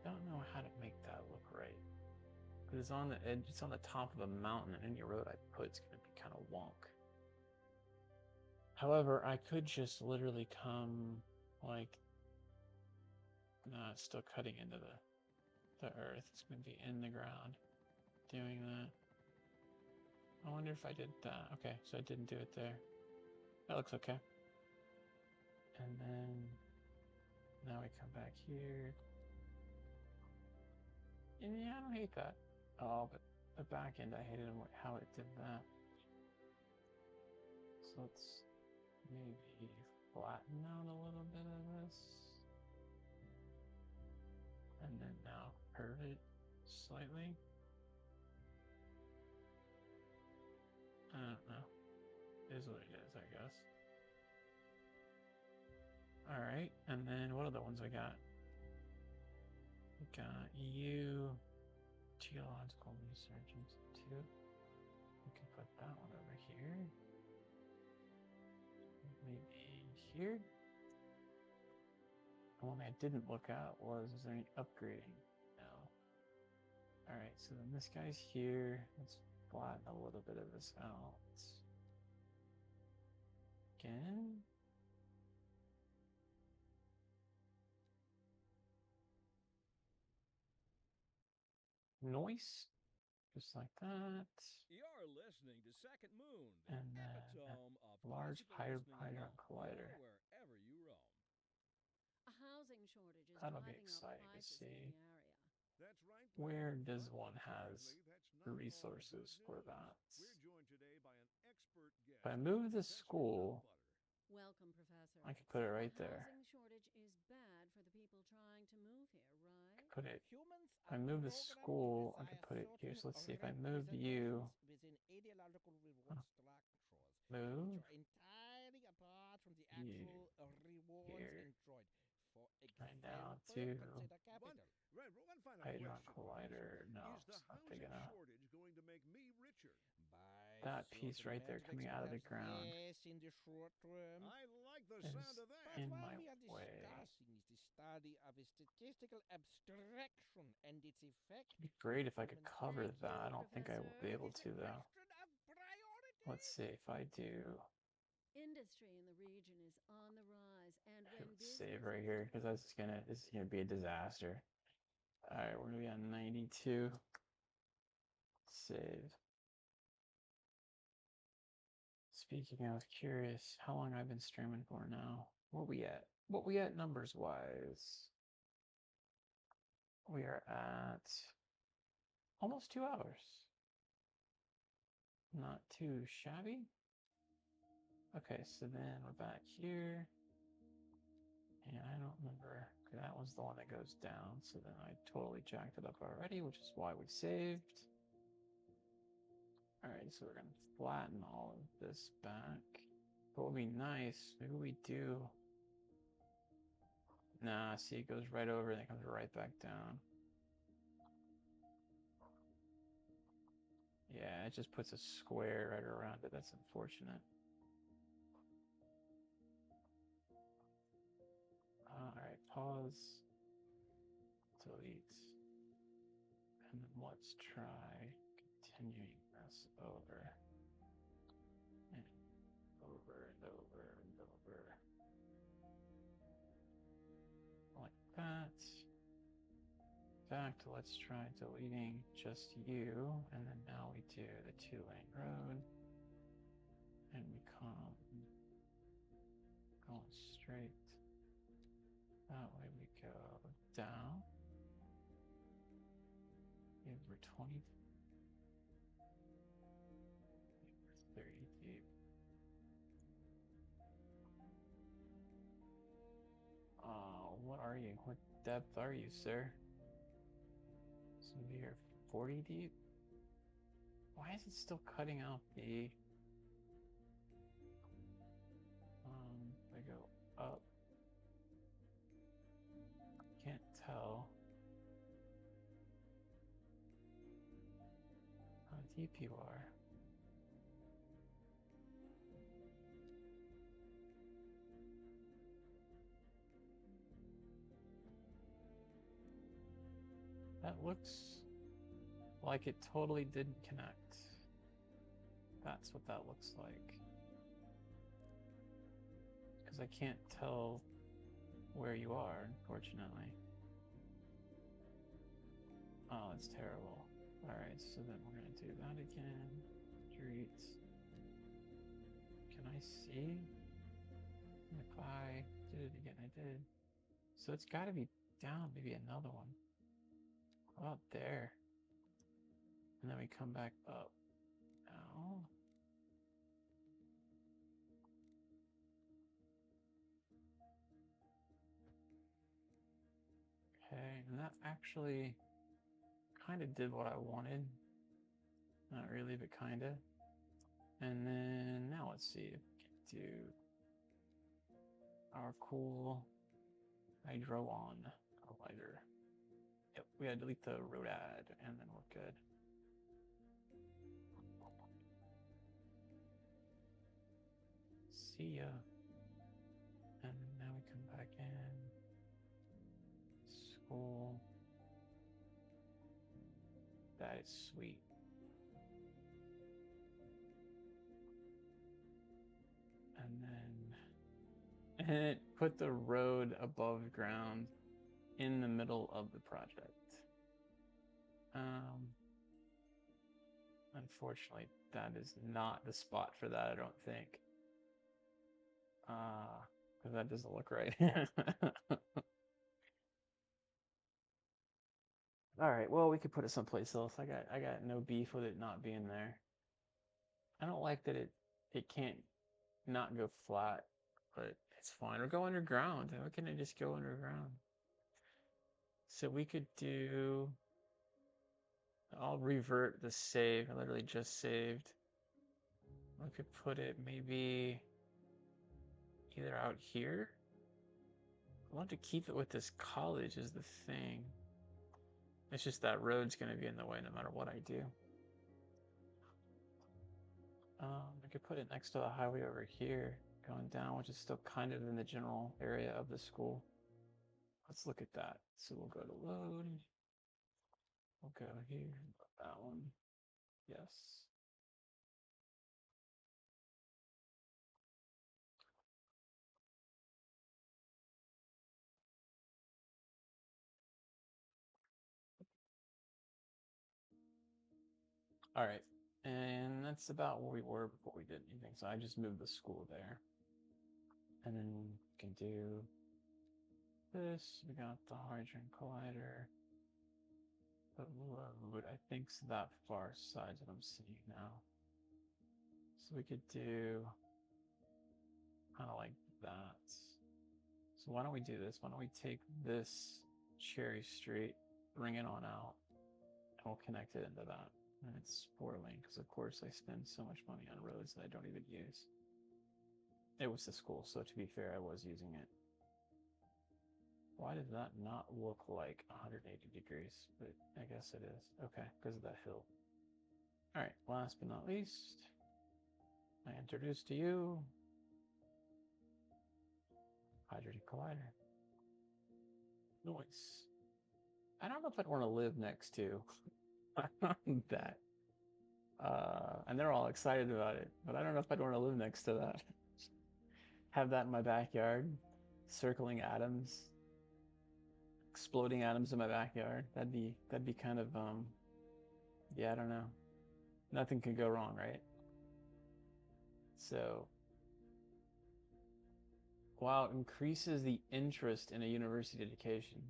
Don't know how to make that look right. Because it's on the edge, it's on the top of a mountain, and any road I put is going to be kind of wonk. However, I could just literally come like, nah, it's still cutting into the earth. It's going to be in the ground doing that. I wonder if I did that. Okay, so I didn't do it there. That looks okay. And then now we come back here. And yeah, I don't hate that. Oh, but the back end, I hated how it did that. So let's maybe flatten out a little bit of this. And then now, curve it slightly. I don't know. It is what it is, I guess. Alright, and then what other ones we got? We got you, geological resurgence 2. We can put that one over here. Maybe here. The one I didn't look at was, is there any upgrading? No. Alright, so then this guy's here. Let's flatten a little bit of this out. Again. Noise. Just like that. You're listening to Second Moon, the And then epitome of large classical listening hadron alone, collider. or wherever you roam. A housing shortage is That'll be driving up exciting to prices see. in the area. That's right. Where Glenn. does But one has unfortunately, that's the not all resources good for news. that? We're joined today by an expert guest. If I move the Professor school, Nutbutter. Welcome, Professor. I could put it So right the there. housing shortage is bad for the people trying to move here, right? Put it. Humans If I move the school, I could put it here. So let's see if I move you. within ideological reward Huh. structures, Move which are entirely apart from the you actual rewards here. enjoyed. For Right example, now to consider capital. One final hadron question. collider. No, Is the it's not big housing enough. shortage going to make me richer? By That piece certain right there coming out of the metrics, ground yes, in the short term. I like the is sound of that. But in what my we are way. discussing is the study of a statistical abstraction and its effect. It'd be great if I could Human cover Thank that. you, I don't think I will be Professor. able It is to a though. question of priority. Let's see if I do. Industry in the region is on the rise, and when Let's save business right here because this is gonna be a disaster. All right, we're gonna be on 92. Save. Speaking of curious, how long I've been streaming for now? What we at? What we at numbers wise? We are at almost 2 hours. Not too shabby. Okay, so then we're back here. And I don't remember. That was the one that goes down. So then I totally jacked it up already, which is why we saved. All right, so we're going to flatten all of this back. What would be nice, maybe we do. Nah, see, it goes right over and it comes right back down. Yeah, it just puts a square right around it. That's unfortunate. All right, pause. Delete. And then let's try continuing this over. And over and over and over. Like that. In fact, let's try deleting just you. And then now we do the 2-lane road. And we come going straight. That way we go down. We're 20. We're 30 deep. What are you? What depth are you, sir? So you're 40 deep? Why is it still cutting out the... I go up. Can't tell how deep you are. That looks like it totally didn't connect. That's what that looks like. Because I can't tell where you are, unfortunately. Oh, that's terrible. Alright, so then we're gonna do that again. Streets. Can I see? If I did it again, I did. So it's gotta be down, maybe another one. How about there? And then we come back up. Now. Okay, and that actually kind of did what I wanted. Not really, but kind of. And then now let's see if we can do our cool hydro on collider. Yep, we gotta delete the road ad and then we're good. See ya. And now we come back in. School. That is sweet. And then it put the road above ground in the middle of the project. Unfortunately, that is not the spot for that, I don't think. Because that doesn't look right. All right, well, we could put it someplace else. I got no beef with it not being there. I don't like that it can't not go flat, but it's fine. Or go underground. Why can't it just go underground? So we could do. I'll revert the save. I literally just saved. We could put it maybe either out here. I want to keep it with this college is the thing. It's just that road's going to be in the way no matter what I do. I could put it next to the highway over here, going down, which is still kind of in the general area of the school. Let's look at that. So we'll go to load. We'll go here, that one. Yes. All right. And that's about where we were before we did anything. So I just moved the school there. And then we can do this. We got the hydrogen collider. The load, I think, is that far side that I'm seeing now. So we could do kind of like that. So why don't we do this? Why don't we take this Cherry Street, bring it on out, and we'll connect it into that. And it's 4-lane, because of course I spend so much money on roads that I don't even use. It was the school, so to be fair, I was using it. Why does that not look like 180 degrees? But I guess it is. Okay, because of that hill. All right, last but not least, I introduce to you hydrogen collider. Noise. I don't know if I'd want to live next to that. And they're all excited about it, but I don't know if I'd want to live next to that. Have that in my backyard, circling atoms, exploding atoms in my backyard. That'd be kind of yeah, I don't know. Nothing could go wrong, right? So while it increases the interest in a university education,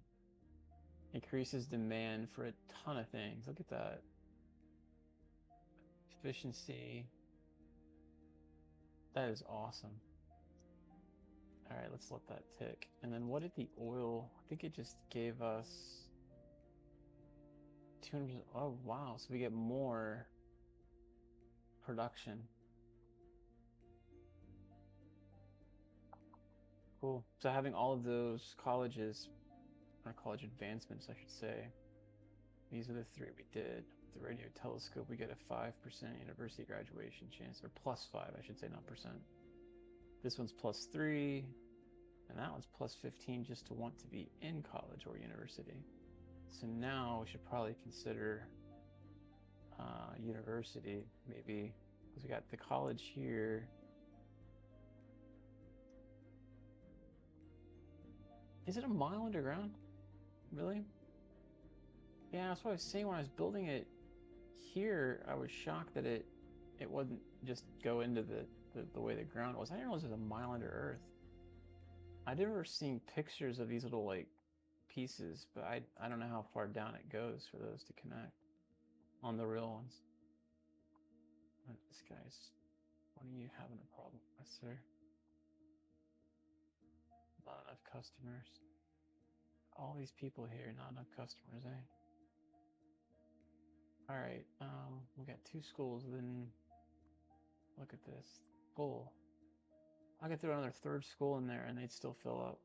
increases demand for a ton of things. Look at that. Efficiency. That is awesome. All right, let's let that tick. And then what did the oil, I think it just gave us 200, oh wow, so we get more production. Cool. So having all of those colleges, or college advancements, I should say, these are the 3 we did. The radio telescope, we get a 5% university graduation chance, or +5, I should say, not percent. This one's +3, and that one's +15 just to want to be in college or university. So now we should probably consider university, maybe, because we got the college here. Is it a mile underground? Really? Yeah, that's what I was saying when I was building it here. I was shocked that it wouldn't just go into the way the ground was. I didn't realize it was a mile under earth. I've never seen pictures of these little like pieces, but I don't know how far down it goes for those to connect on the real ones. This guy's, what are you having a problem with, sir? Not enough customers. All these people here, not enough customers, eh? All right. We got 2 schools. Then look at this. Full. I could throw another 3rd school in there, and they'd still fill up.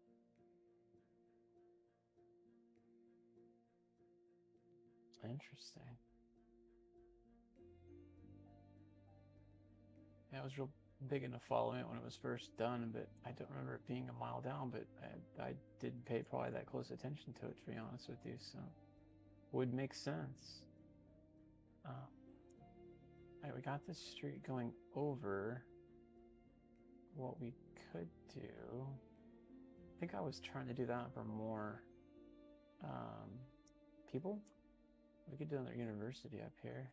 Interesting. Yeah, I was real big into following it when it was first done, but I don't remember it being a mile down, but I didn't pay probably that close attention to it, to be honest with you, so would make sense. All right, we got this street going over. What we could do, I think I was trying to do that for more people. We could do another university up here.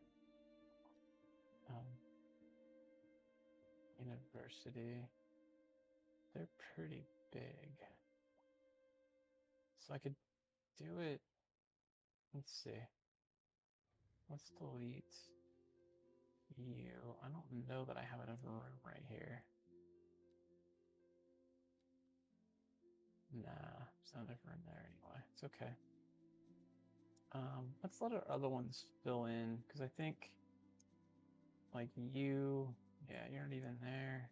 University, they're pretty big. So I could do it, let's see. Let's delete you. I don't know that I have enough room right here. Nah, there's not enough room there anyway. It's okay. Let's let our other ones fill in, because I think, like you, yeah, you're not even there.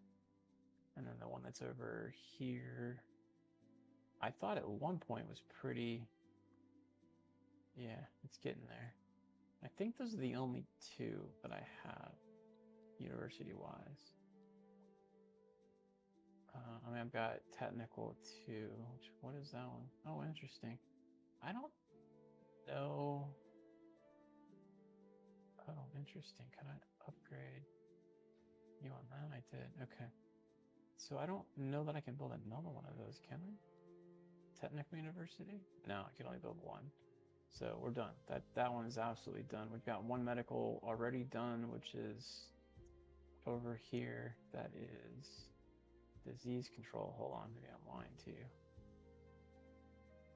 And then the one that's over here, I thought at one point was pretty, yeah, it's getting there. I think those are the only 2 that I have, university-wise. I mean, I've got technical 2, which, what is that one? Oh, interesting. I don't know. Oh, interesting. Can I upgrade you on that? I did. Okay. So I don't know that I can build another one of those, can I? Technical University? No, I can only build 1. So we're done. That one is absolutely done. We've got 1 medical already done, which is over here. That is disease control. Hold on, maybe I'm lying to you.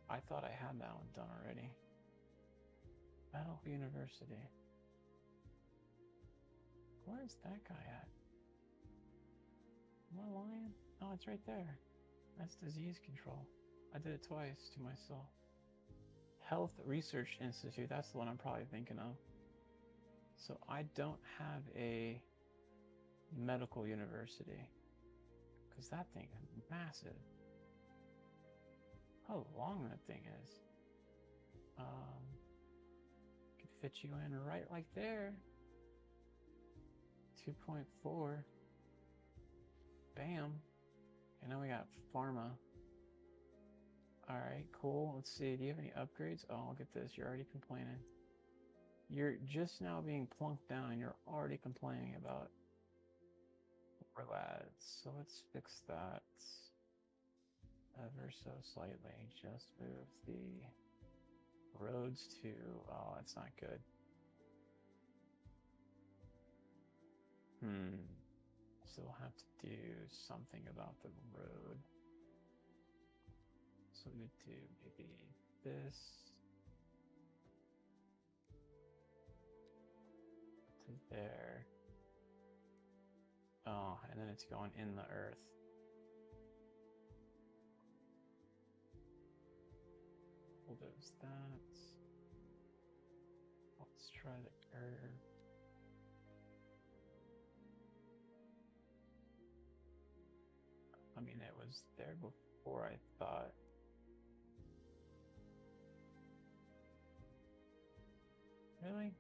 I thought I had that one done already. Medical University. Where's that guy at? Am I lying? Oh, it's right there. That's disease control. I did it twice to myself. Health Research Institute. That's the one I'm probably thinking of. So I don't have a medical university, because that thing is massive. How long that thing is. Could fit you in right like there. 2.4. Bam. And now we got pharma. All right, cool. Let's see. Do you have any upgrades? Oh, look at this. You're already complaining. You're just now being plunked down and you're already complaining about lads. So let's fix that ever so slightly. Just move the roads to, oh, that's not good. So we'll have to do something about the road. So we would do maybe this to there. Oh, and then it's going in the earth. Bulldoze that. Let's try the curve. I mean, it was there before, I thought. Really?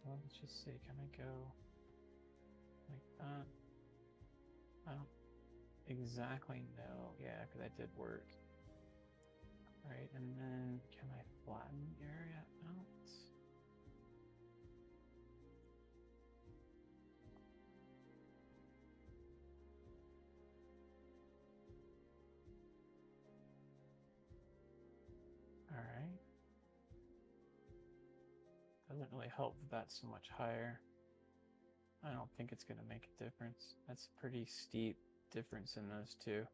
Well, let's just see, can I go like that? I don't exactly know. Yeah, because that did work. All right, and then can I flatten the area out? All right. Doesn't really help that that's so much higher. I don't think it's going to make a difference. That's a pretty steep difference in those two.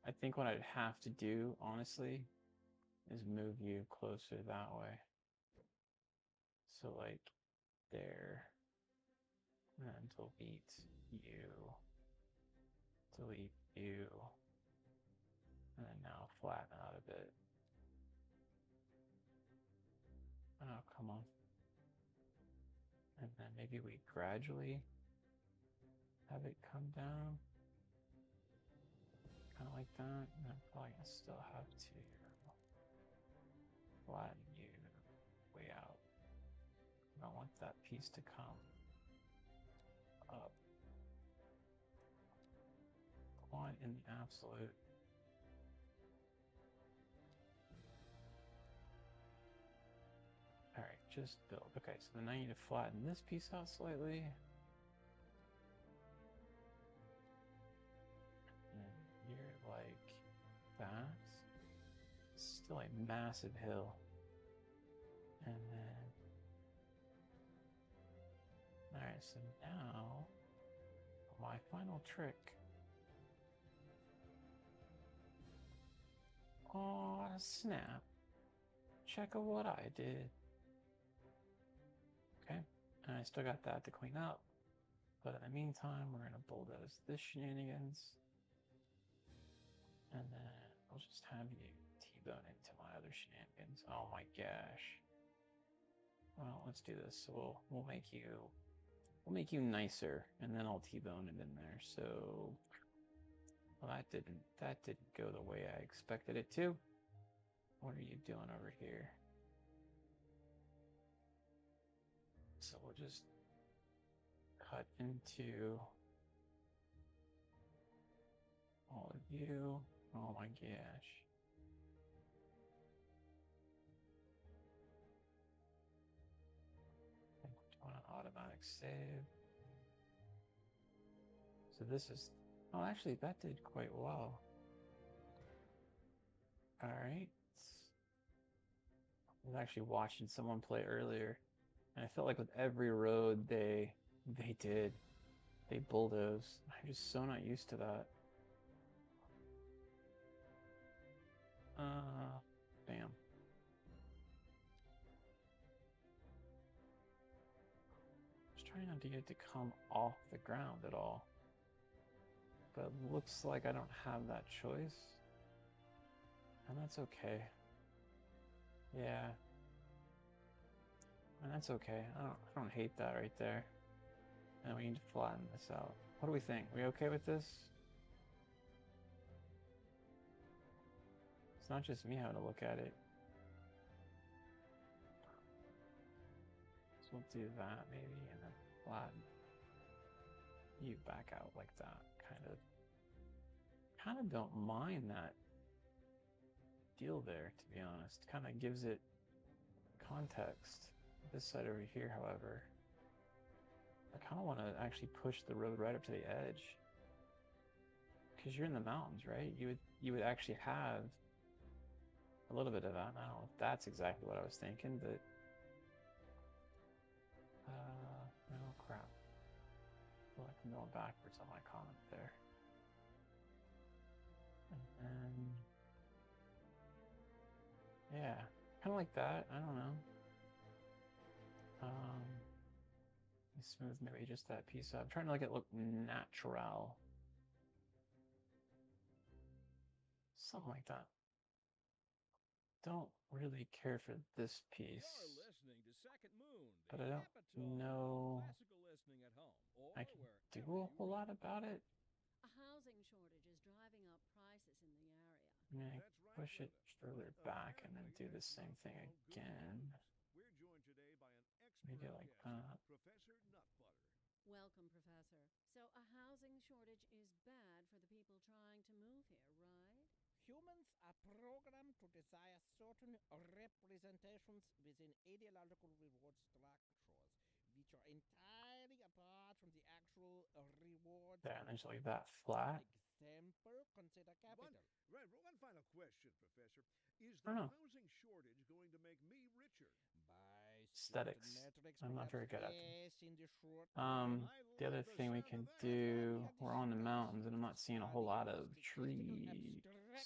I think what I'd have to do, honestly, is move you closer that way. So like there, and then delete you, delete you, and then now flatten out a bit. Oh, come on. And then maybe we gradually have it come down. Kind of like that. And I'm probably gonna still have to flatten you way out. I don't want that piece to come up. I want in the absolute. All right, just build. Okay, so then I need to flatten this piece out slightly. And you're like that. Still a massive hill. And then, all right, so now my final trick. Oh, snap. Check out what I did. Okay, and I still got that to clean up. But in the meantime, we're going to bulldoze this shenanigans. And then I'll just have you T-bone into my other shenanigans. Oh my gosh. Well, let's do this. So we'll make you nicer, and then I'll T-bone it in there. So well, that didn't go the way I expected it to. What are you doing over here? So we'll just cut into all of you. Oh my gosh. I think we're doing an automatic save. So this is, oh, actually that did quite well. All right. I was actually watching someone play earlier, and I felt like with every road they bulldoze. I'm just so not used to that. Bam. Just trying not to get it to come off the ground at all. But it looks like I don't have that choice. And that's okay. Yeah. And that's okay. I don't hate that right there. And we need to flatten this out. What do we think? We okay with this? It's not just me having to look at it. So we'll do that maybe, and then flatten you back out like that. Kind of don't mind that deal there, to be honest. Kind of gives it context. This side over here, however, I kind of want to actually push the road right up to the edge, because you're in the mountains, right? You would actually have a little bit of that. I don't know if that's exactly what I was thinking, but no, crap. I feel like I'm going backwards on my comment there. And then, yeah, kind of like that. I don't know. Smooth maybe just that piece up. I'm trying to make it look natural. Something like that. Don't really care for this piece. You're listening to Second Moon, But I don't know classical listening at home, or I can wherever do a you whole lot about it. A housing shortage is driving up prices in the area. I'm gonna That's right, push it Linda. further back and then do the same thing again. We're joined today by an Maybe expert like guest, that. Professor Nutbutter. Welcome, Professor. So a housing shortage is bad for the people trying to move here, right? Humans are programmed to desire certain representations within ideological reward structures, which are entirely apart from the actual rewards. There, and then just like that flat. Example, consider capital. One final question, Professor. Is I the don't know. housing shortage going to make me richer? By Aesthetics. certain metrics, I'm not very good at perhaps them. yes, in the short term. The other thing we can do, we're on the mountains and I'm not seeing a whole lot of trees.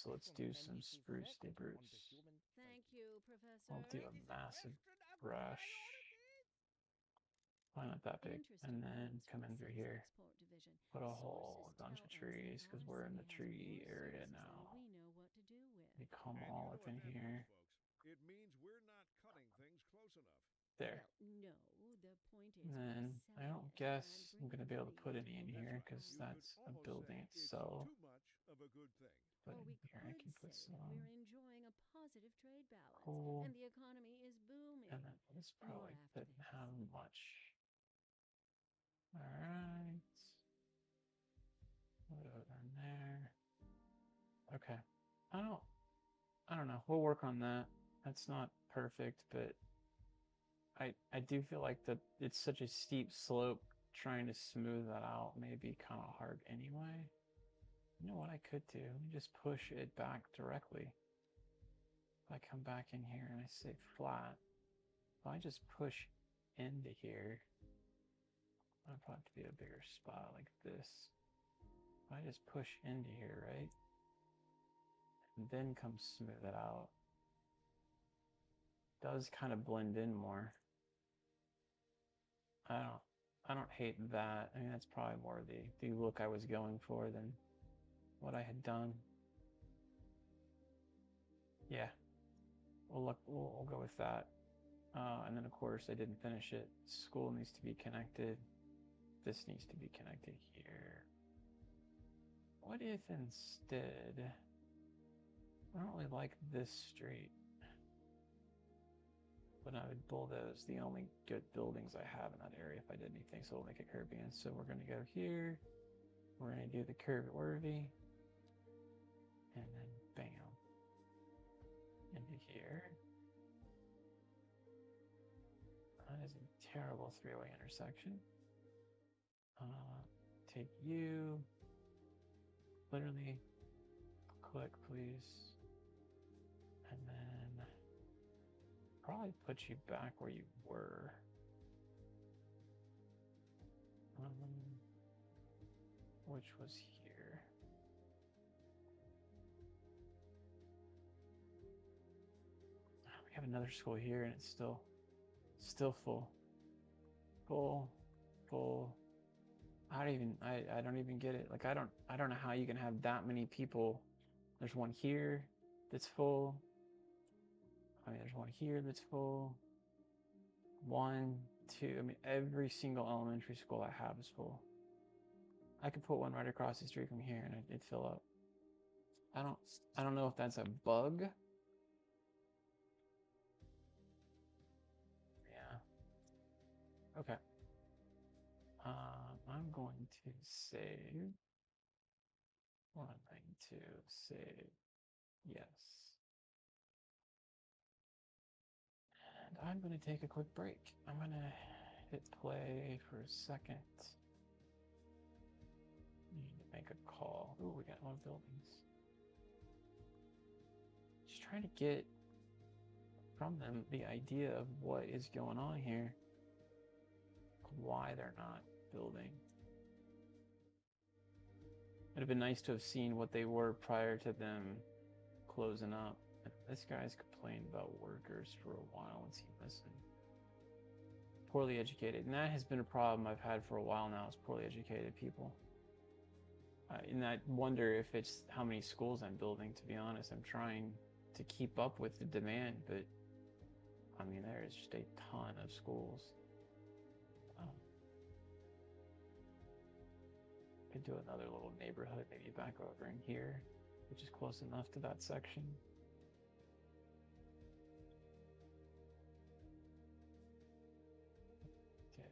So let's do some spruce de Bruce. Thank you, Professor. I'll do a massive brush. Probably not that big. And then come in through here. Export division. Put a Sources whole bunch tell of us trees that because our we're in the city has tree more area sources now. than we know what to do with. They come And all you know up what in that here. means, folks. It means we're not cutting things close enough. There. Well, no, the point is And then I don't guess I'm going to be able to put any in here because You could that's a almost building say itself. it's too much of a good thing. But Or in we here I could can put say that some. we're enjoying a positive trade balance Cool. and the economy is booming. And then this More probably after didn't this. have much. Alright. Put it over in there. Okay. I don't know. We'll work on that. That's not perfect, but I do feel like that it's such a steep slope. Trying to smooth that out may be kind of hard anyway. You know what I could do? Let me just push it back directly. If I come back in here and I say flat, if I just push into here, I'll probably have to be a bigger spot like this. If I just push into here, right? And then come smooth it out. Does kind of blend in more. I don't hate that. I mean, that's probably more the look I was going for than what I had done. Yeah, we'll go with that. And then of course I didn't finish it. School needs to be connected. This needs to be connected here. What if instead, I don't really like this street, but I would bulldoze the only good buildings I have in that area if I did anything, so we'll make it curvy. And so we're gonna go here, we're gonna do the curve worthy, and then bam, into here. That is a terrible three-way intersection. Take you, literally, click please, and then probably put you back where you were. Which was here. We have another school here and it's still full. Full. I don't even get it. Like I don't know how you can have that many people. There's one here that's full. I mean, there's one here that's full. 1, 2. I mean, every single elementary school I have is full. I could put one right across the street from here and it'd fill up. I don't know if that's a bug. Yeah. Okay. I'm going to save. I'm going to save. Yes. And I'm going to take a quick break. I'm going to hit play for a second. Need to make a call. Ooh, we got more buildings. Just trying to get from them the idea of what is going on here. Why they're not building. It'd have been nice to have seen what they were prior to them closing up. This guy's complained about workers for a while. What's he missing? Poorly educated. And that has been a problem I've had for a while now, is poorly educated people. And I wonder if it's how many schools I'm building, to be honest. I'm trying to keep up with the demand, but I mean, there is just a ton of schools. Could do another little neighborhood, maybe back over in here, which is close enough to that section. Okay.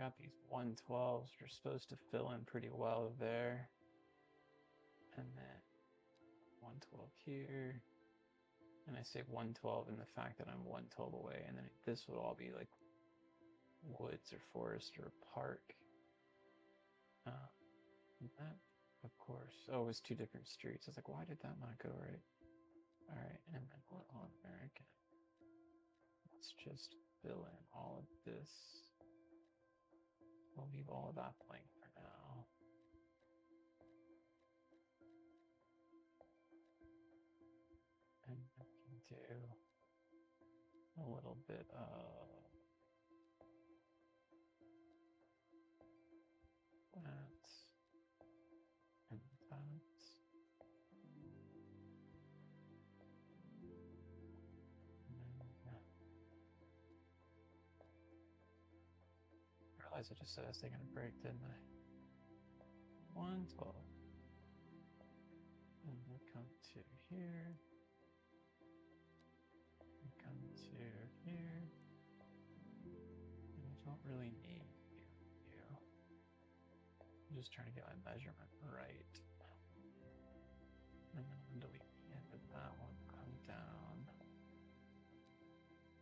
got these 112s, which are supposed to fill in pretty well there. And then 112 here. And I say 112 in the fact that I'm 112 away, and then this would all be like woods or forest or park. That, of course. Oh, it was 2 different streets. I was like, why did that not go right? All right, and then we're on American. Let's just fill in all of this. We'll leave all of that blank for now. And I can do a little bit of that and that. I realized I just said I was taking a break, didn't I? 112. And we'll come to here. We'll come to here. And I don't really need you. I'm just trying to get my measurement right. And then I'm delete the end of that one. Come down.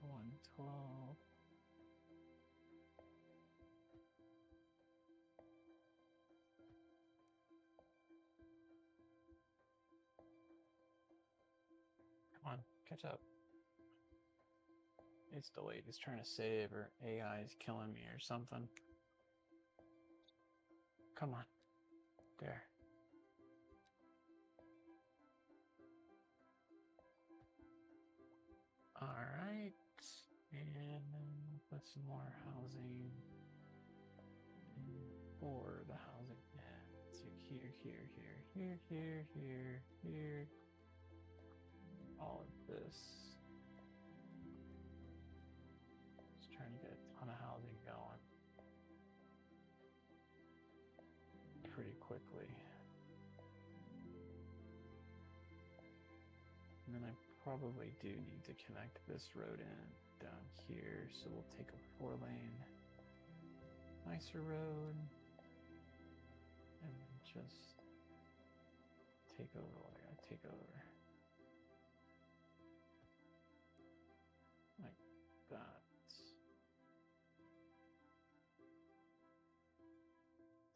112. Come on, catch up. It's delayed. It's trying to save, or AI is killing me or something. Come on. There. Alright. And put some more housing for the housing. Yeah. To here. All of this. Just trying to get a ton of housing going pretty quickly. And then I probably do need to connect this road in down here, so we'll take a 4-lane nicer road and then just take over what I gotta take over. Like that.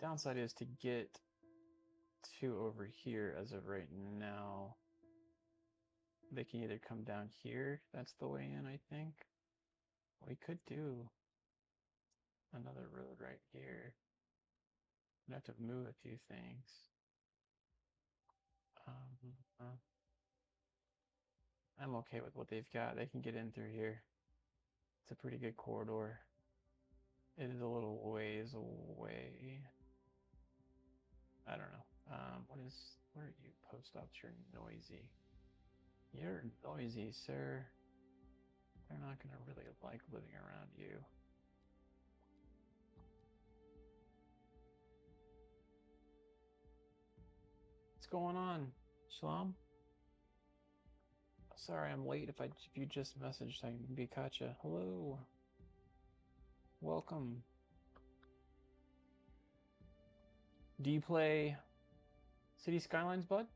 Downside is to get to over here as of right now. They can either come down here, that's the way in, I think. We could do another road right here. I'd have to move a few things. I'm okay with what they've got. They can get in through here. It's a pretty good corridor. It is a little ways away. I don't know. Where are you? Post ops, you're noisy. You're noisy, sir. They're not gonna really like living around you. What's going on, Shalom? Sorry I'm late. If you just messaged, I can be Katya. Hello. Welcome. Do you play City Skylines, bud?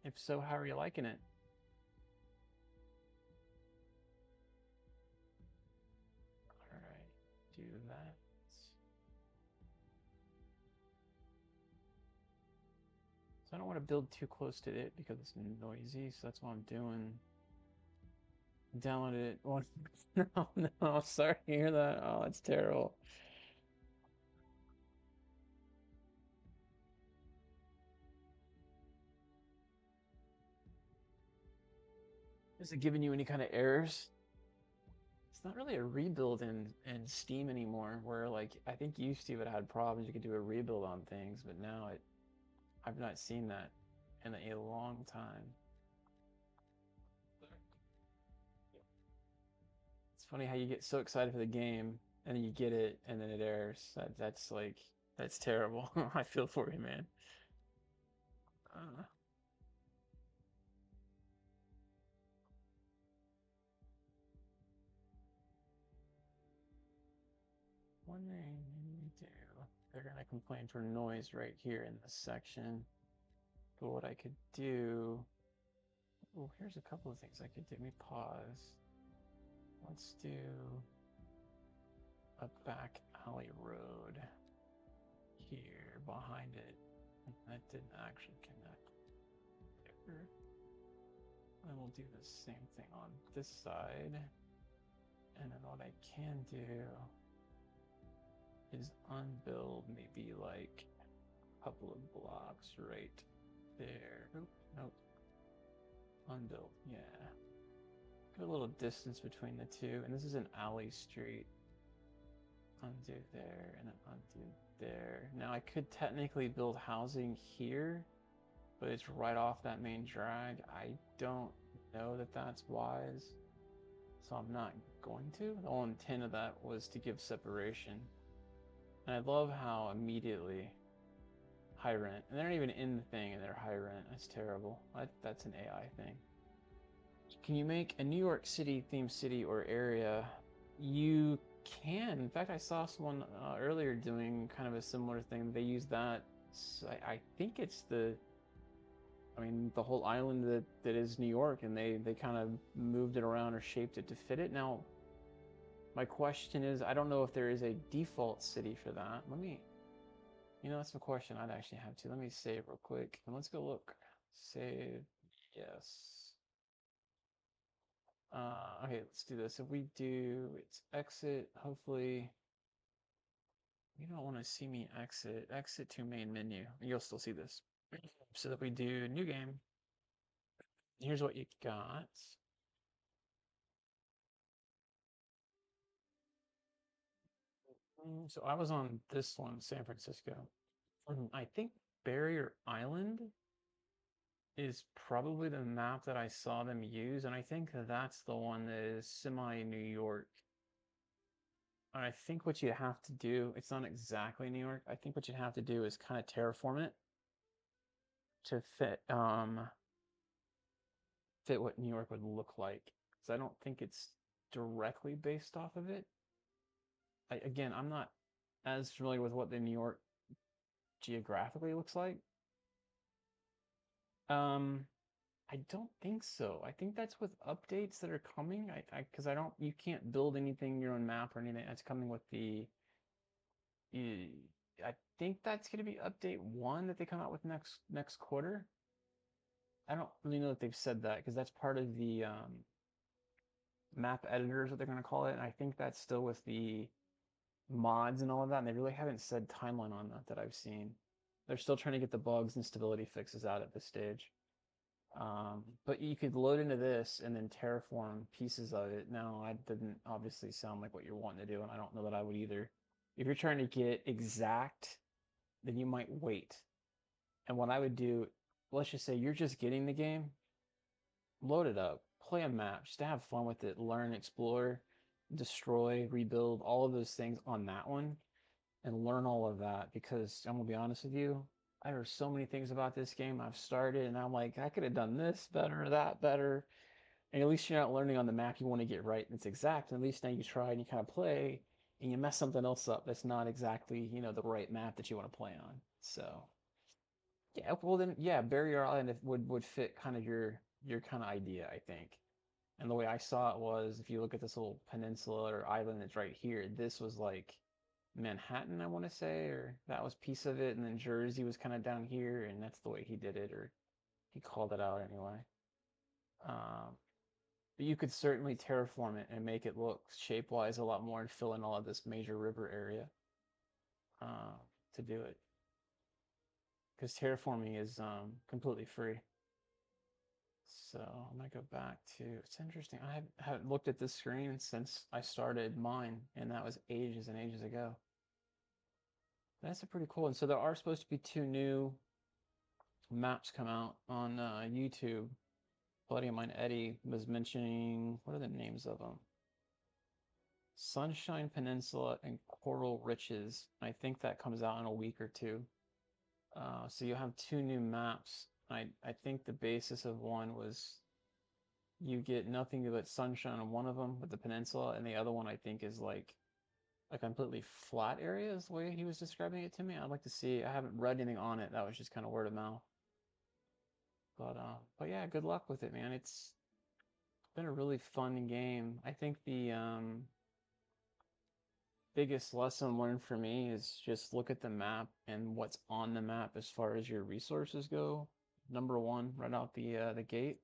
If so, how are you liking it? All right, do that. So I don't want to build too close to it because it's noisy, so that's what I'm doing. Downloaded it. Oh, no, sorry to hear that. Oh, it's terrible. Is it giving you any kind of errors? It's not really a rebuild in Steam anymore, where like I think used to it had problems. You could do a rebuild on things, but now I've not seen that in a long time. It's funny how you get so excited for the game and then you get it and then it errors. That's terrible. I feel for you, man. one thing I do. They're gonna complain for noise right here in this section. But what I could do. Oh, here's a couple of things I could do. Let me pause. Let's do a back alley road here behind it. That didn't actually connect there. And we'll do the same thing on this side. And then what I can do is unbuild maybe like a couple of blocks right there. Oop, nope. Unbuild, yeah. Put a little distance between the two. And this is an alley street. Undo there and then undo there. Now I could technically build housing here, but it's right off that main drag. I don't know that that's wise, so I'm not going to. The whole intent of that was to give separation. And I love how immediately high rent, and they're not even in the thing and they're high rent. That's terrible. That's an AI thing. Can you make a New York City themed city or area? You can. In fact, I saw someone earlier doing kind of a similar thing. They use that. I think it's the whole island that is New York, and they kind of moved it around or shaped it to fit it. Now, my question is, I don't know if there is a default city for that. That's a question I'd actually have to. Let me save real quick, and let's go look. Save, yes. Okay, let's do this. If we do, it's exit, hopefully, you don't want to see me exit to main menu. You'll still see this. So if we do new game, here's what you got. So I was on this one, San Francisco. I think Barrier Island is probably the map that I saw them use, and I think that's the one that is semi-New York. And I think what you have to do, it's not exactly New York. I think what you have to do is kind of terraform it to fit what New York would look like. Because I don't think it's directly based off of it. Again, I'm not as familiar with what the New York geographically looks like. I don't think so. I think that's with updates that are coming. Because you can't build anything in your own map or anything. That's coming with the. I think that's going to be update 1 that they come out with next quarter. I don't really know that they've said that because that's part of the map editors, what they're going to call it. And I think that's still with the mods and all of that. And they really haven't said timeline on that I've seen. They're still trying to get the bugs and stability fixes out at this stage. But you could load into this and then terraform pieces of it. Now, that didn't obviously sound like what you're wanting to do, and I don't know that I would either. If you're trying to get exact, then you might wait. And what I would do, let's just say you're just getting the game, load it up, play a map, just to have fun with it, learn, explore, destroy, rebuild, all of those things on that one, and learn all of that. Because I'm gonna be honest with you, I heard so many things about this game I've started, and I'm like, I could have done this better, that better. And at least you're not learning on the map you want to get right and it's exact. And at least now you try and you kind of play and you mess something else up that's not exactly, the right map that you want to play on. So yeah, well then yeah, Barrier Island would fit kind of your kind of idea, I think. And the way I saw it was, if you look at this little peninsula or island that's right here, this was like Manhattan, I want to say, or that was piece of it, and then Jersey was kind of down here, and that's the way he did it, or he called it out anyway. But you could certainly terraform it and make it look shape-wise a lot more and fill in all of this major river area to do it. Because terraforming is completely free. So I'm gonna go back to, it's interesting. I haven't looked at this screen since I started mine, and that was ages and ages ago. That's a pretty cool one. So there are supposed to be 2 new maps come out on YouTube. A buddy of mine, Eddie, was mentioning, what are the names of them? Sunshine Peninsula and Coral Riches. I think that comes out in a week or 2. So you'll have 2 new maps. I think the basis of one was you get nothing but sunshine on one of them with the peninsula, and the other one I think is like a completely flat area is the way he was describing it to me. I'd like to see. I haven't read anything on it. That was just kind of word of mouth. But yeah, good luck with it, man. It's been a really fun game. I think the biggest lesson learned for me is just look at the map and what's on the map as far as your resources go. Number one, right out the gate.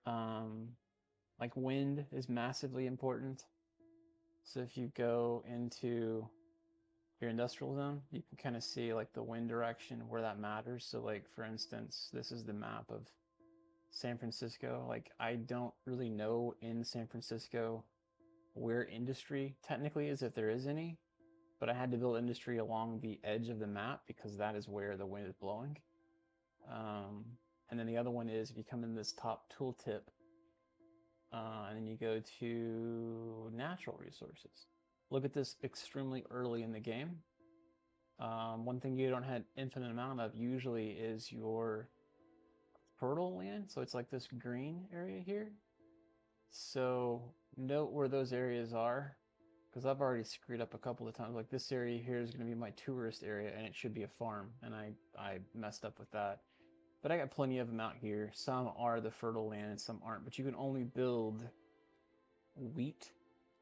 Like wind is massively important. So if you go into your industrial zone, you can kind of see like the wind direction where that matters. So like for instance, this is the map of San Francisco. Like I don't really know in San Francisco where industry technically is, if there is any, but I had to build industry along the edge of the map because that is where the wind is blowing. And then the other one is if you come in this top tooltip, and then you go to natural resources. Look at this extremely early in the game. One thing you don't have infinite amount of usually is your fertile land. So it's like this green area here. So note where those areas are, because I've already screwed up a couple of times. Like this area here is going to be my tourist area, and it should be a farm, and I messed up with that. But I got plenty of them out here. Some are the fertile land and some aren't, but you can only build wheat,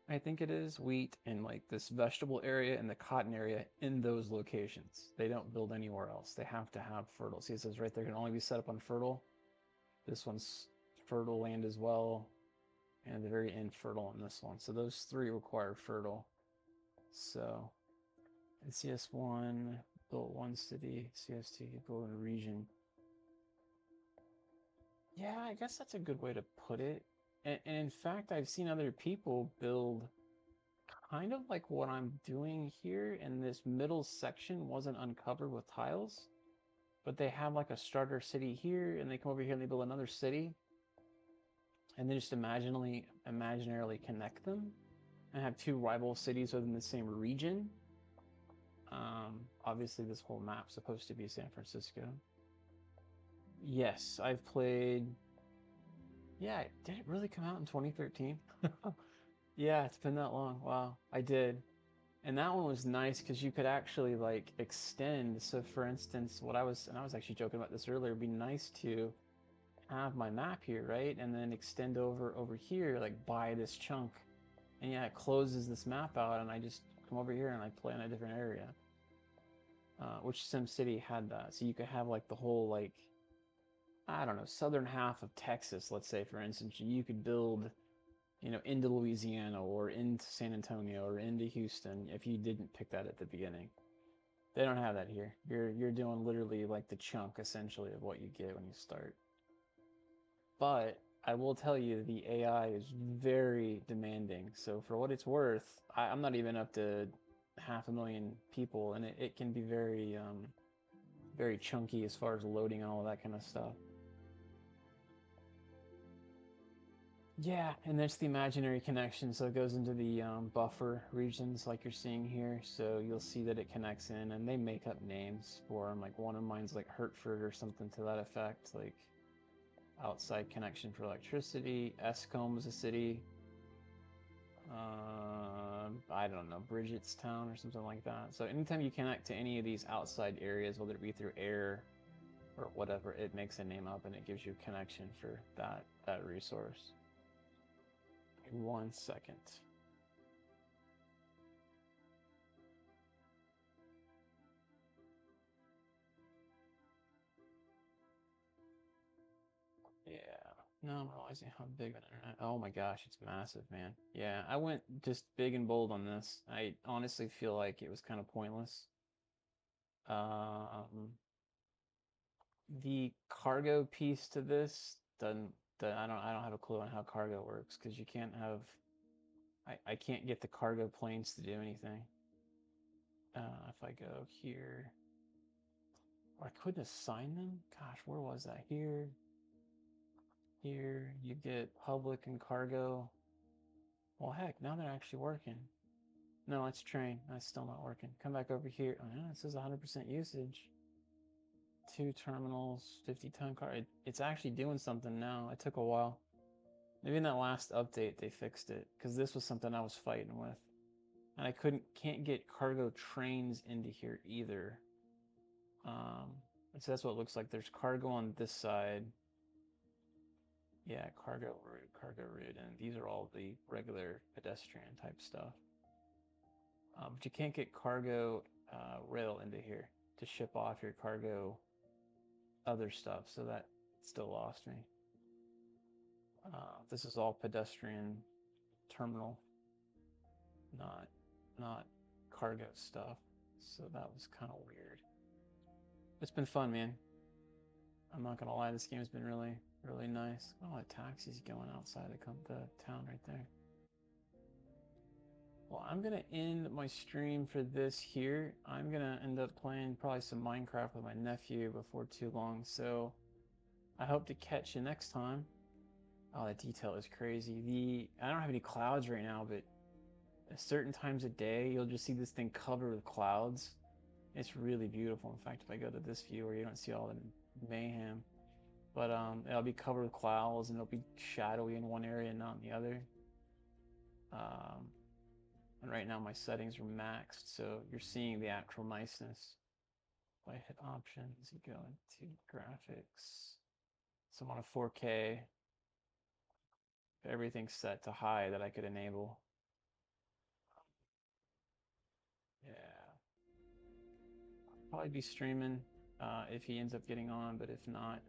I think it is, wheat and like this vegetable area and the cotton area in those locations. They don't build anywhere else. They have to have fertile. See, it says right there, can only be set up on fertile. This one's fertile land as well, and at the very end, fertile on this one. So those three require fertile. So in CS1, built one city, CS2, build a region. Yeah, I guess that's a good way to put it. And in fact, I've seen other people build kind of like what I'm doing here, and this middle section wasn't uncovered with tiles, but they have like a starter city here, and they come over here and they build another city, and then just imaginarily connect them and have two rival cities within the same region. Obviously, this whole map's supposed to be San Francisco. Yes, I've played. Yeah, did it really come out in 2013? Yeah, it's been that long. Wow, I did. And that one was nice because you could actually like extend. So for instance, I was actually joking about this earlier, it'd be nice to have my map here, right? And then extend over here, like buy this chunk. And yeah, it closes this map out and I just come over here and I play in a different area. Which SimCity had that. So you could have like the whole like, I don't know, southern half of Texas, let's say for instance, you could build, into Louisiana or into San Antonio or into Houston if you didn't pick that at the beginning. They don't have that here. You're doing literally like the chunk essentially of what you get when you start. But I will tell you the AI is very demanding. So for what it's worth, I'm not even up to 500,000 people, and it can be very very chunky as far as loading and all that kind of stuff. Yeah, and there's the imaginary connection, so it goes into the buffer regions like you're seeing here. So you'll see that it connects in, and they make up names for them. Like one of mine's like Hertford or something to that effect, like outside connection for electricity. Escombe is a city. I don't know, Bridgetstown or something like that. So anytime you connect to any of these outside areas, whether it be through air or whatever, it makes a name up and it gives you a connection for that resource. 1 second. Yeah, no, I'm realizing how big an internet. Oh my gosh, it's massive, man. Yeah, I went just big and bold on this. I honestly feel like it was kind of pointless. The cargo piece to this doesn't. I don't have a clue on how cargo works because you can't have. I can't get the cargo planes to do anything. If I go here, or I couldn't assign them. Gosh, where was that? Here. Here you get public and cargo. Well, heck, now they're actually working. No, it's train. That's still not working. Come back over here. Oh, no, it says 100% usage. 2 terminals, 50-ton car. It's actually doing something now. It took a while. Maybe in that last update they fixed it, because this was something I was fighting with. And I can't get cargo trains into here either. So that's what it looks like. There's cargo on this side. Yeah, cargo route, and these are all the regular pedestrian type stuff. But you can't get cargo rail into here to ship off your cargo other stuff, so that still lost me. This is all pedestrian terminal, not cargo stuff, so that was kind of weird. It's been fun, man. I'm not gonna lie, this game's been really, really nice. Oh, a taxi's going outside the town right there. Well, I'm gonna end my stream for this here. I'm gonna end up playing probably some Minecraft with my nephew before too long, so I hope to catch you next time. Oh, the detail is crazy. I don't have any clouds right now, but at certain times of day, you'll just see this thing covered with clouds. It's really beautiful. In fact, if I go to this view where you don't see all the mayhem, but it'll be covered with clouds and it'll be shadowy in one area and not in the other. And right now my settings are maxed, so you're seeing the actual niceness. If I hit options, you go into graphics. So I'm on a 4K. Everything's set to high that I could enable. Yeah. I'll probably be streaming if he ends up getting on, but if not,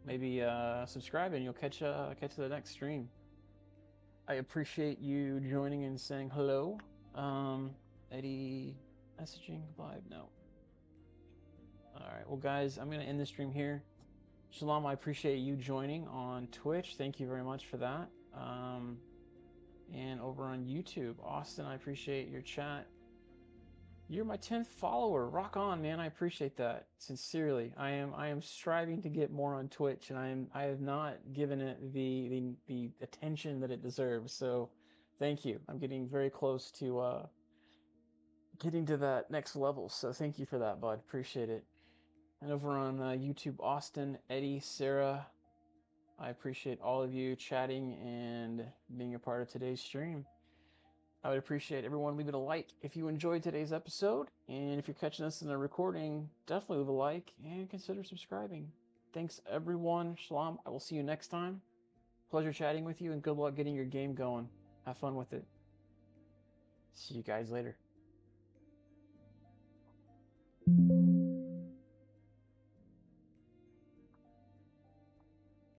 maybe subscribe and you'll catch the next stream. I appreciate you joining and saying hello. Eddie messaging vibe, no. All right, well guys, I'm gonna end the stream here. Shalom, I appreciate you joining on Twitch. Thank you very much for that. And over on YouTube, Austin, I appreciate your chat. You're my 10th follower. Rock on, man. I appreciate that. Sincerely. I am striving to get more on Twitch, and I have not given it the attention that it deserves. So thank you. I'm getting very close to getting to that next level. So thank you for that, bud. Appreciate it. And over on YouTube, Austin, Eddie, Sarah, I appreciate all of you chatting and being a part of today's stream. I would appreciate everyone leaving a like if you enjoyed today's episode. And if you're catching us in the recording, definitely leave a like and consider subscribing. Thanks, everyone. Shalom. I will see you next time. Pleasure chatting with you, and good luck getting your game going. Have fun with it. See you guys later.